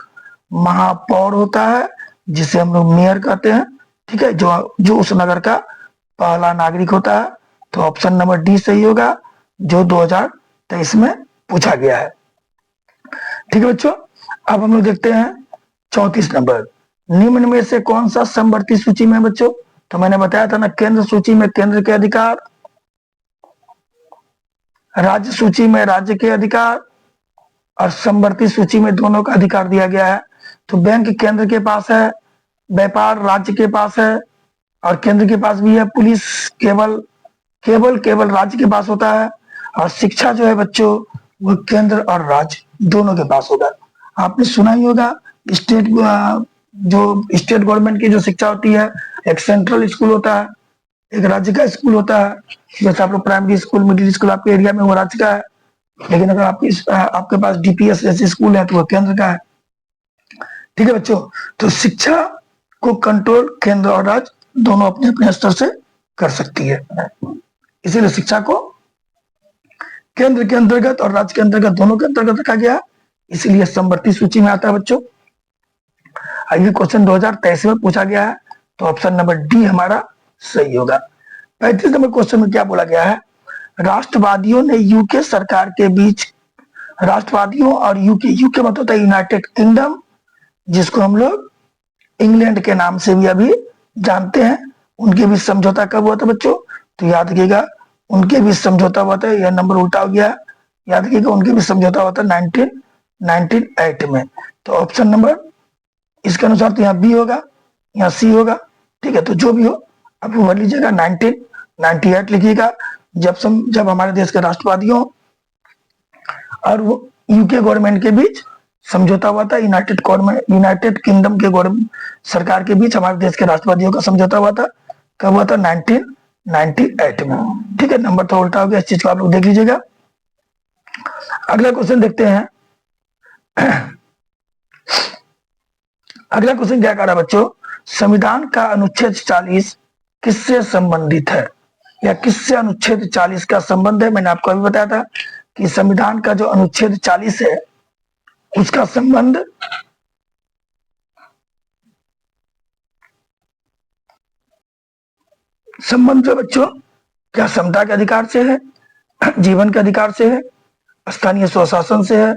महापौर होता है, जिसे हम लोग मेयर कहते हैं। ठीक है, जो उस नगर का पहला नागरिक होता है। तो ऑप्शन नंबर डी सही होगा, जो 2023 में पूछा गया है। ठीक है बच्चों, अब हम लोग देखते हैं 34 नंबर। निम्न में से कौन सा समवर्ती सूची में बच्चों? तो मैंने बताया था ना, केंद्र सूची में केंद्र के अधिकार, राज्य सूची में राज्य के अधिकार, और समवर्ती सूची में दोनों का अधिकार दिया गया है। तो बैंक केंद्र के पास है, व्यापार राज्य के पास है, और केंद्र के पास भी है। पुलिस केवल केवल केवल राज्य के पास होता है। और शिक्षा जो है बच्चों, वो केंद्र और राज्य दोनों के पास होगा। आपने सुना ही होगा, स्टेट जो स्टेट गवर्नमेंट की जो शिक्षा होती है, एक सेंट्रल स्कूल होता है, एक राज्य का स्कूल होता है। जैसे आप लोग प्राइमरी स्कूल, मिडिल स्कूल आपके एरिया में वो राज्य का है, लेकिन अगर आपके पास डीपीएस जैसे स्कूल है तो वो केंद्र का है। ठीक है बच्चों, तो शिक्षा को कंट्रोल केंद्र और राज्य दोनों अपने अपने स्तर से कर सकती है। इसीलिए शिक्षा को केंद्र के अंतर्गत और राज्य के अंतर्गत दोनों के अंतर्गत रखा गया, इसलिए समवर्ती सूची में आता है बच्चों। ये क्वेश्चन 2023 में पूछा गया है, तो ऑप्शन नंबर डी हमारा सही होगा। 35 नंबर क्वेश्चन में क्या बोला गया है, राष्ट्रवादियों ने यूके सरकार के बीच, राष्ट्रवादियों और यूके मतलब होता है यूनाइटेड किंगडम, जिसको हम लोग इंग्लैंड के नाम से भी अभी जानते हैं, उनके बीच समझौता कब हुआ था बच्चों? तो याद रखिएगा, उनके बीच समझौता हुआ था, यह नंबर उल्टा हो गया, याद रखिएगा उनके बीच समझौता हुआ था 1998 में। तो ऑप्शन नंबर इसके अनुसार तो यहाँ बी होगा, यहाँ सी होगा। ठीक है, तो जो भी हो आप भर लीजिएगा, 1998 लिखिएगा, जब हमारे देश के राष्ट्रवादियों और वो यूके गवर्नमेंट के बीच समझौता हुआ था, यूनाइटेड किंगडम के सरकार के बीच हमारे देश के राष्ट्रवादियों का समझौता हुआ था। कब हुआ था? 1998 में। ठीक है, नंबर तो उल्टा हो गया, इस चीज को आप लोग देख लीजिएगा। अगला क्वेश्चन देखते हैं। अगला क्वेश्चन क्या कर रहा है बच्चों, संविधान का अनुच्छेद 40 किससे संबंधित है, या किससे अनुच्छेद 40 का संबंध है? मैंने आपको अभी बताया था कि संविधान का जो अनुच्छेद 40 है उसका संबंध जो बच्चों क्या समता के अधिकार से है, जीवन के अधिकार से है, स्थानीय स्वशासन से है,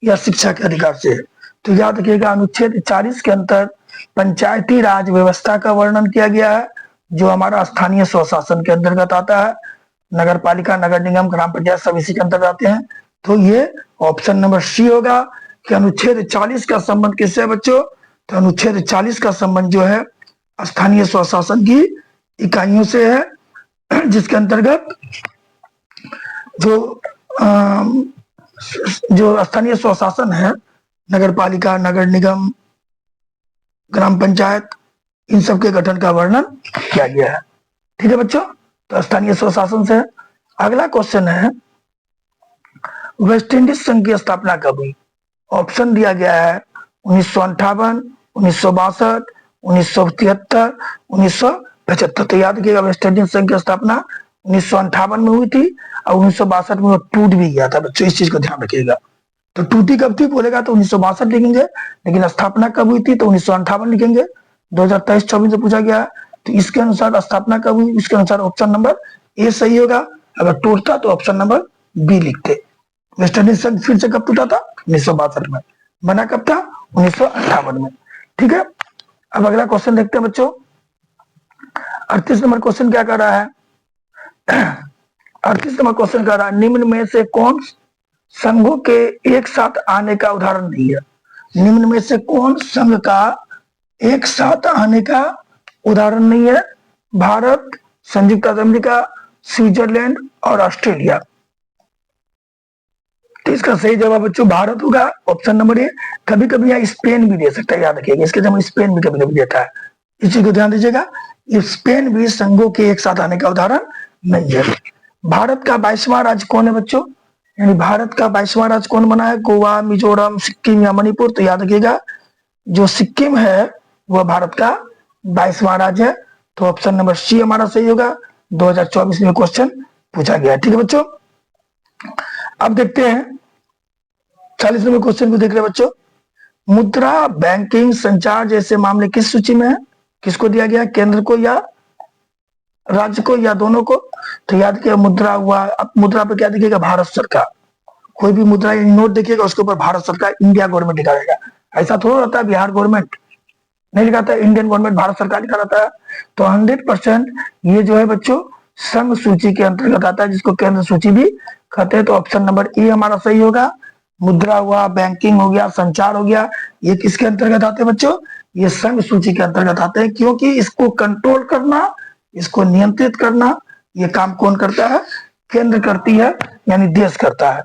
या शिक्षा के अधिकार से है? तो याद रखिएगा, अनुच्छेद 40 के अंतर पंचायती राज व्यवस्था का वर्णन किया गया है, जो हमारा स्थानीय स्वशासन के अंतर्गत आता है। नगर पालिका, नगर निगम, ग्राम पंचायत सब इसी के अंतर्गत आते हैं। तो ये ऑप्शन नंबर सी होगा कि अनुच्छेद 40 का संबंध किससे है बच्चों? तो अनुच्छेद 40 का संबंध जो है स्थानीय स्वशासन की इकाइयों से है, जिसके अंतर्गत जो स्थानीय स्वशासन है, नगर पालिका, नगर निगम, ग्राम पंचायत, इन सब के गठन का वर्णन किया गया है। ठीक है बच्चों, तो स्थानीय स्वशासन से। अगला क्वेश्चन है, वेस्ट इंडीज संघ की स्थापना कब हुई? ऑप्शन दिया गया है 1958, 1962, 1973, 1975। तो याद रखिएगा, वेस्ट इंडीज संघ की स्थापना 1958 में हुई थी, और 1962 में वो टूट भी गया था बच्चों, इस चीज को ध्यान रखिएगा। तो टूटी कब थी बोलेगा तो 1962 लिखेंगे, लेकिन स्थापना कब हुई थी तो 1958 लिखेंगे। 2023-24 से पूछा गया, तो इसके अनुसार स्थापना कब हुई, इसके अनुसार ऑप्शन नंबर ए सही होगा। अगर टूटता तो ऑप्शन नंबर बी लिखते। वेस्ट इंडीज संघ फिर से कब टूटा था? 1962 में। बना कब था? 1958 में। ठीक है, अब अगला क्वेश्चन देखते हैं बच्चों। 38 नंबर क्वेश्चन क्या कर रहा है? 38 नंबर क्वेश्चन कर रहा है, निम्न में से कौन संघों के एक साथ आने का उदाहरण नहीं है? निम्न में से कौन संघ का एक साथ आने का उदाहरण नहीं है? भारत, संयुक्त अरब अमेरिका, स्विट्जरलैंड और ऑस्ट्रेलिया। तो इसका सही जवाब बच्चों भारत होगा, ऑप्शन नंबर ए। कभी कभी यहाँ स्पेन भी दे सकता है, याद रखिएगा, इसके जगह स्पेन भी कभी कभी देता है, इस चीज को ध्यान दीजिएगा। स्पेन भी संघों के एक साथ आने का उदाहरण नहीं है। भारत का 22वां राज्य कौन है बच्चों? यानी भारत का 22वां राज्य कौन बना है? गोवा, मिजोरम, सिक्किम या मणिपुर? तो याद रखिएगा, जो सिक्किम है वह भारत का 22वां राज्य है। तो ऑप्शन नंबर सी हमारा सही होगा। 2024 में क्वेश्चन पूछा गया। ठीक है बच्चों, अब देखते हैं 40 नंबर क्वेश्चन को देख रहे हैं बच्चों। मुद्रा, बैंकिंग, संचार जैसे मामले किस सूची में है? किसको दिया गया? केंद्र को या राज्य को या दोनों को? तो याद किया, मुद्रा हुआ, अब मुद्रा पे क्या दिखेगा? भारत सरकार। कोई भी मुद्रा या नोट देखिएगा उसके ऊपर भारत सरकार, इंडिया गवर्नमेंट लिखा रहेगा। ऐसा थोड़ा रहता है बिहार गवर्नमेंट नहीं लिखा था, इंडियन गवर्नमेंट भारत सरकार लिखा रहता है। तो 100% ये जो है बच्चों संघ सूची के अंतर्गत आता है, जिसको केंद्र सूची भी कहते हैं। तो ऑप्शन नंबर ए हमारा सही होगा। मुद्रा हुआ, बैंकिंग हो गया, संचार हो गया, ये किसके अंतर्गत आते हैं बच्चों? ये संघ सूची के अंतर्गत आते हैं, क्योंकि इसको कंट्रोल करना, इसको नियंत्रित करना, ये काम कौन करता है? केंद्र करती है, यानी देश करता है।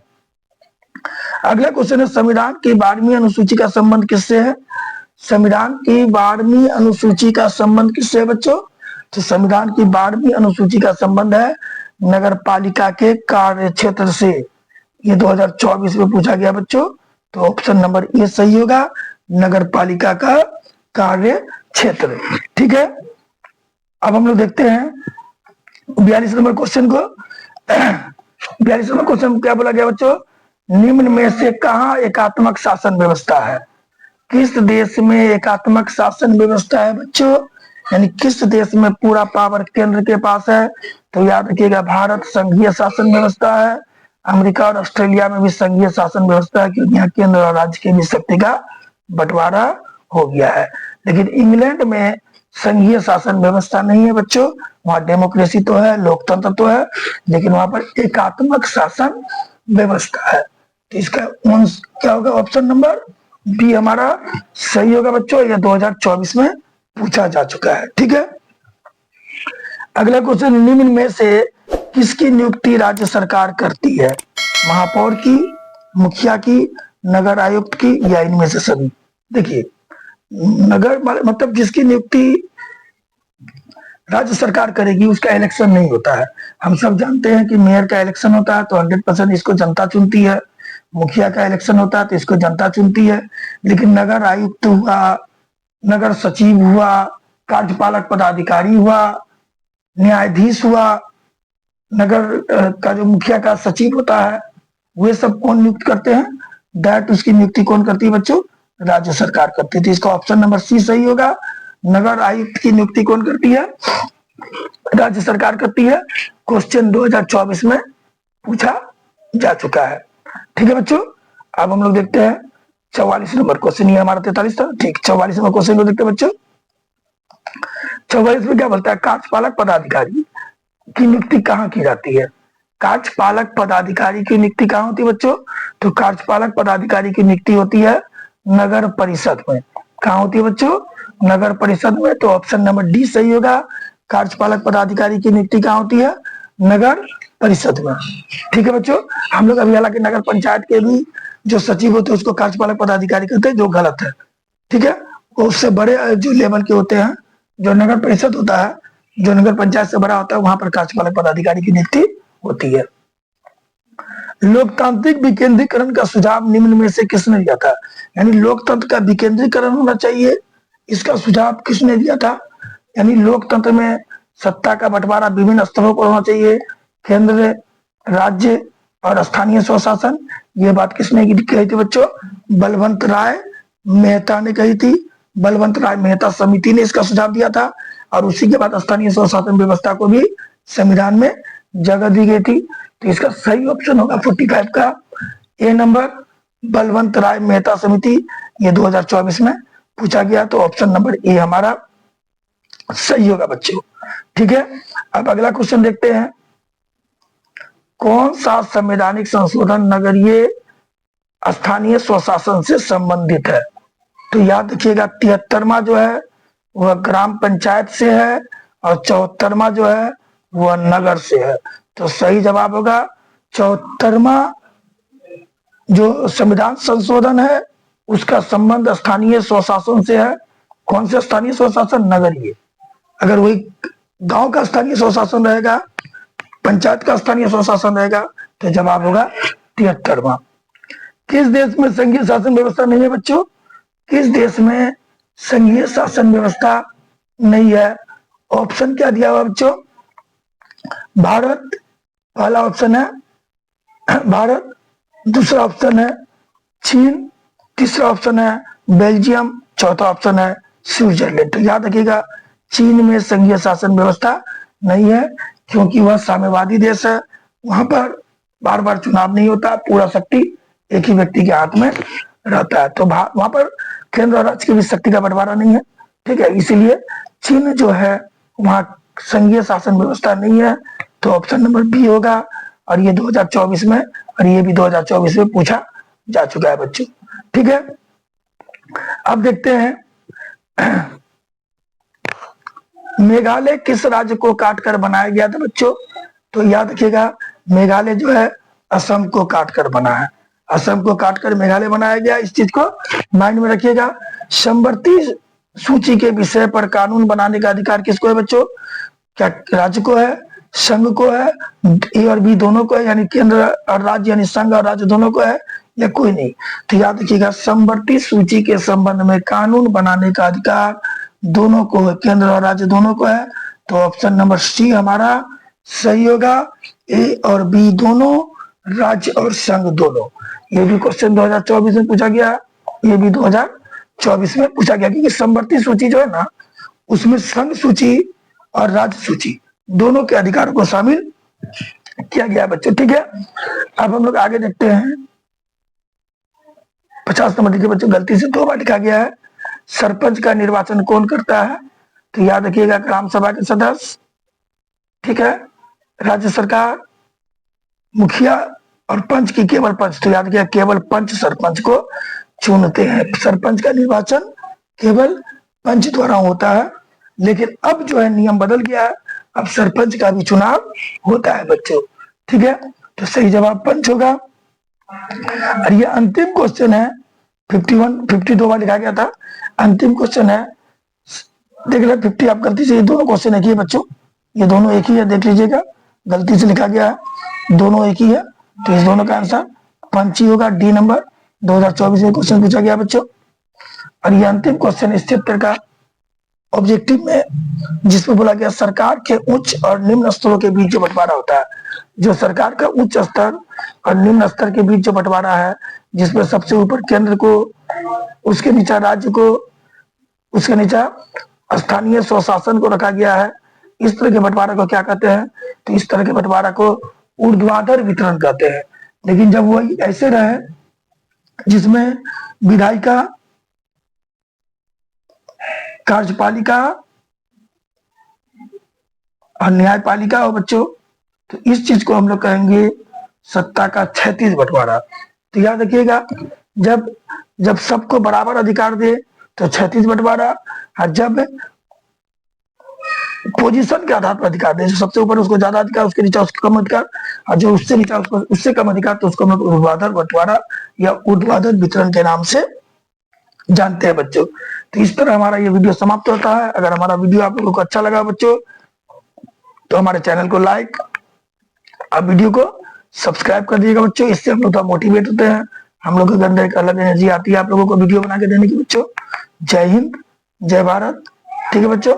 अगला क्वेश्चन है, संविधान की 12वीं अनुसूची का संबंध किससे है? संविधान की 12वीं अनुसूची का संबंध किससे है बच्चों? तो संविधान की 12वीं अनुसूची का संबंध है नगर पालिका के कार्य क्षेत्र से। ये 2024 में पूछा गया बच्चों, तो ऑप्शन नंबर ए सही होगा, नगर पालिका का कार्य क्षेत्र। ठीक है, अब हम लोग देखते हैं 42 नंबर क्वेश्चन को। 42 नंबर क्वेश्चन क्या बोला गया बच्चों? निम्न में से कहाँ एकात्मक शासन व्यवस्था है? किस देश में एकात्मक शासन व्यवस्था है बच्चों? यानी किस देश में पूरा पावर केंद्र के पास है? तो याद रखिएगा, भारत संघीय शासन व्यवस्था है। अमेरिका और ऑस्ट्रेलिया में भी संघीय शासन व्यवस्था है, क्योंकि यहाँ केंद्र और राज्य की भी शक्ति का बंटवारा हो गया है। लेकिन इंग्लैंड में संघीय शासन व्यवस्था नहीं है बच्चों, वहां डेमोक्रेसी तो है, लोकतंत्र तो है, लेकिन वहां पर एकात्मक शासन व्यवस्था है। तो इसका क्या होगा? ऑप्शन नंबर बी हमारा सही होगा बच्चों। यह 2024 में पूछा जा चुका है। ठीक है, अगला क्वेश्चन, निम्न में से किसकी नियुक्ति राज्य सरकार करती है? महापौर की, मुखिया की, नगर आयुक्त की, या इनमें से सभी? देखिए, नगर मतलब जिसकी नियुक्ति राज्य सरकार करेगी उसका इलेक्शन नहीं होता है। हम सब जानते हैं कि मेयर का इलेक्शन होता है तो 100% इसको जनता चुनती है, मुखिया का इलेक्शन होता है तो इसको जनता चुनती है, लेकिन नगर आयुक्त हुआ, नगर सचिव हुआ, कार्यपालक पदाधिकारी हुआ, न्यायाधीश हुआ, नगर का जो मुखिया का सचिव होता है, वे सब कौन नियुक्त करते हैं? दैट उसकी नियुक्ति कौन करती है बच्चों? राज्य सरकार करती है। तो इसका ऑप्शन नंबर सी सही होगा, नगर आयुक्त की नियुक्ति कौन करती है? राज्य सरकार करती है। क्वेश्चन 2024 में पूछा जा चुका है। ठीक है बच्चों, अब हम लोग देखते हैं 44 नंबर क्वेश्चन। ये हमारा 43 था, ठीक। 44 नंबर क्वेश्चन को देखते हैं बच्चों। 44 में क्या बोलता है? कार्यपालक पदाधिकारी की नियुक्ति कहाँ की जाती है? कार्यपालक पदाधिकारी की नियुक्ति कहाँ होती है बच्चों? तो कार्यपालक पदाधिकारी की नियुक्ति होती है नगर परिषद में। कहाँ होती है बच्चों? नगर परिषद में। तो ऑप्शन नंबर डी सही होगा, कार्यपालक पदाधिकारी की नियुक्ति कहाँ होती है? नगर परिषद में। ठीक है बच्चों, हम लोग अभी हालांकि नगर पंचायत के भी जो सचिव होते हैं उसको कार्यपालक पदाधिकारी कहते हैं, जो गलत है। ठीक है, वो उससे बड़े जो लेवल के होते हैं, जो नगर परिषद होता है, जो नगर पंचायत से बड़ा होता है, वहां पर कार्यपालक पदाधिकारी की नियुक्ति होती है। लोकतांत्रिक विकेंद्रीकरण का सुझाव निम्न में से किसने दिया था? यानी लोकतंत्र का विकेंद्रीकरण होना चाहिए, इसका सुझाव किसने दिया था? यानी लोकतंत्र में सत्ता का बंटवारा विभिन्न स्तरों पर होना चाहिए, केंद्र, राज्य और स्थानीय स्वशासन। ये बात किसने कही थी बच्चों? बलवंत राय मेहता ने कही थी। बलवंत राय मेहता समिति ने इसका सुझाव दिया था, और उसी के बाद स्थानीय स्वशासन व्यवस्था को भी संविधान में जगह दी गई थी। तो इसका सही ऑप्शन होगा 45 का ए नंबर, बलवंत राय मेहता समिति। ये 2024 में पूछा गया, तो ऑप्शन नंबर ए हमारा सही होगा बच्चों। ठीक है, अब अगला क्वेश्चन देखते हैं, कौन सा संवैधानिक संशोधन नगरीय स्थानीय स्वशासन से संबंधित है? तो याद रखिएगा, 73वां जो है वह ग्राम पंचायत से है, और 74वां जो है वह नगर से है। तो सही जवाब होगा 74वां जो संविधान संशोधन है उसका संबंध स्थानीय स्वशासन से है। कौन से स्थानीय स्वशासन? नगरीय। अगर वही गांव का स्थानीय स्वशासन रहेगा, पंचायत का स्थानीय स्वशासन रहेगा, तो जवाब होगा 73वां। किस देश में संघीय शासन व्यवस्था नहीं है बच्चों? किस देश में संघीय शासन व्यवस्था नहीं है? ऑप्शन क्या दिया हुआ बच्चों? भारत पहला ऑप्शन है, भारत दूसरा ऑप्शन है चीन, तीसरा ऑप्शन है बेल्जियम, चौथा ऑप्शन है स्विट्जरलैंड। तो याद रखिएगा, चीन में संघीय शासन व्यवस्था नहीं है, क्योंकि वह साम्यवादी देश है, वहां पर बार बार चुनाव नहीं होता, पूरा शक्ति एक ही व्यक्ति के हाथ में रहता है। तो वहां पर केंद्र और राज्य की भी शक्ति का बंटवारा नहीं है। ठीक है, इसीलिए चीन जो है वहां संघीय शासन व्यवस्था नहीं है। तो ऑप्शन नंबर बी होगा, और ये 2024 में, और ये भी 2024 में पूछा जा चुका है बच्चों। ठीक है, अब देखते हैं मेघालय किस राज्य को काटकर बनाया गया था बच्चों। तो याद रखिएगा, मेघालय जो है असम को काटकर बना है, असम को काटकर मेघालय बनाया गया। इस चीज को माइंड में रखिएगा। समवर्ती सूची के विषय पर कानून बनाने का अधिकार किसको है बच्चों। क्या राज्य को है, संघ को है, ए और बी दोनों को है, यानी केंद्र और राज्य यानी संघ और राज्य दोनों को है, या कोई नहीं। तो याद रखिएगा, समवर्ती सूची के संबंध में कानून बनाने का अधिकार दोनों को है, केंद्र और राज्य दोनों को है। तो ऑप्शन नंबर सी हमारा सही होगा। ए और बी दोनों, राज्य और संघ दोनों। ये भी क्वेश्चन 2024 में पूछा गया, ये भी 2024 में पूछा गया, क्योंकि समवर्ती सूची जो है ना, उसमें संघ सूची और राज्य सूची दोनों के अधिकारों को शामिल किया गया बच्चों। ठीक है, अब हम लोग आगे देखते हैं। 50 नंबर के बच्चों, गलती से 2 बार लिखा गया है। सरपंच का निर्वाचन कौन करता है। तो याद रखिएगा, ग्राम सभा के सदस्य, ठीक है, राज्य सरकार, मुखिया और पंच की केवल पंच। तो याद रखिएगा, केवल पंच सरपंच को चुनते हैं। सरपंच का निर्वाचन केवल पंच द्वारा होता है, लेकिन अब जो है नियम बदल गया है, अब सरपंच का भी चुनाव होता है बच्चों। ठीक है, तो सही जवाब पंच होगा। और ये अंतिम क्वेश्चन है, 52 बार लिखा गया था। अंतिम क्वेश्चन है, देख रहे 50, आप गलती से ये दोनों क्वेश्चन एक ही है बच्चों, ये दोनों एक ही है, देख लीजिएगा, गलती से लिखा गया है, दोनों एक ही है। तो इस दोनों का आंसर पंच ही होगा, डी नंबर। 2024 में क्वेश्चन पूछा गया बच्चों। और ये अंतिम क्वेश्चन इस चैप्टर का ऑब्जेक्टिव में, जिसमें बोला गया सरकार के उच्च और निम्न स्तरों के बीच जो बंटवारा होता है, जो सरकार का उच्च स्तर और निम्न स्तर के बीच जो बंटवारा है, जिसमें सबसे ऊपर केंद्र को, उसके नीचे राज्य को, उसके नीचे स्थानीय स्वशासन को रखा गया है, इस तरह के बंटवारा को क्या कहते हैं। तो इस तरह के बंटवारा को ऊर्ध्वाधर वितरण कहते हैं। लेकिन जब वही ऐसे रहे जिसमें विधायिका, कार्यपालिका और न्यायपालिका हो बच्चों, तो इस चीज को हम लोग कहेंगे सत्ता का क्षैतिज बंटवारा। तो याद रखिएगा, जब सबको बराबर अधिकार दे तो क्षैतिज बंटवारा, और जब पोजीशन के आधार पर अधिकार दे, जो सबसे ऊपर उसको ज्यादा अधिकार, उसके नीचे उसको कम अधिकार, और जो उससे नीचे उसको उससे कम अधिकार, तो उसको हम लोग ऊर्ध्वाधर बंटवारा या ऊर्ध्वाधर वितरण के नाम से जानते हैं बच्चों। तो इस तरह हमारा ये वीडियो समाप्त होता है। अगर हमारा वीडियो आप लोगों को अच्छा लगा बच्चों, तो हमारे चैनल को लाइक और वीडियो को सब्सक्राइब कर दीजिएगा बच्चों। इससे हम लोग मोटिवेट होते हैं, हम लोग के अंदर एक अलग एनर्जी आती है आप लोगों को वीडियो बना के देने की बच्चों। जय हिंद, जय भारत। ठीक है बच्चों।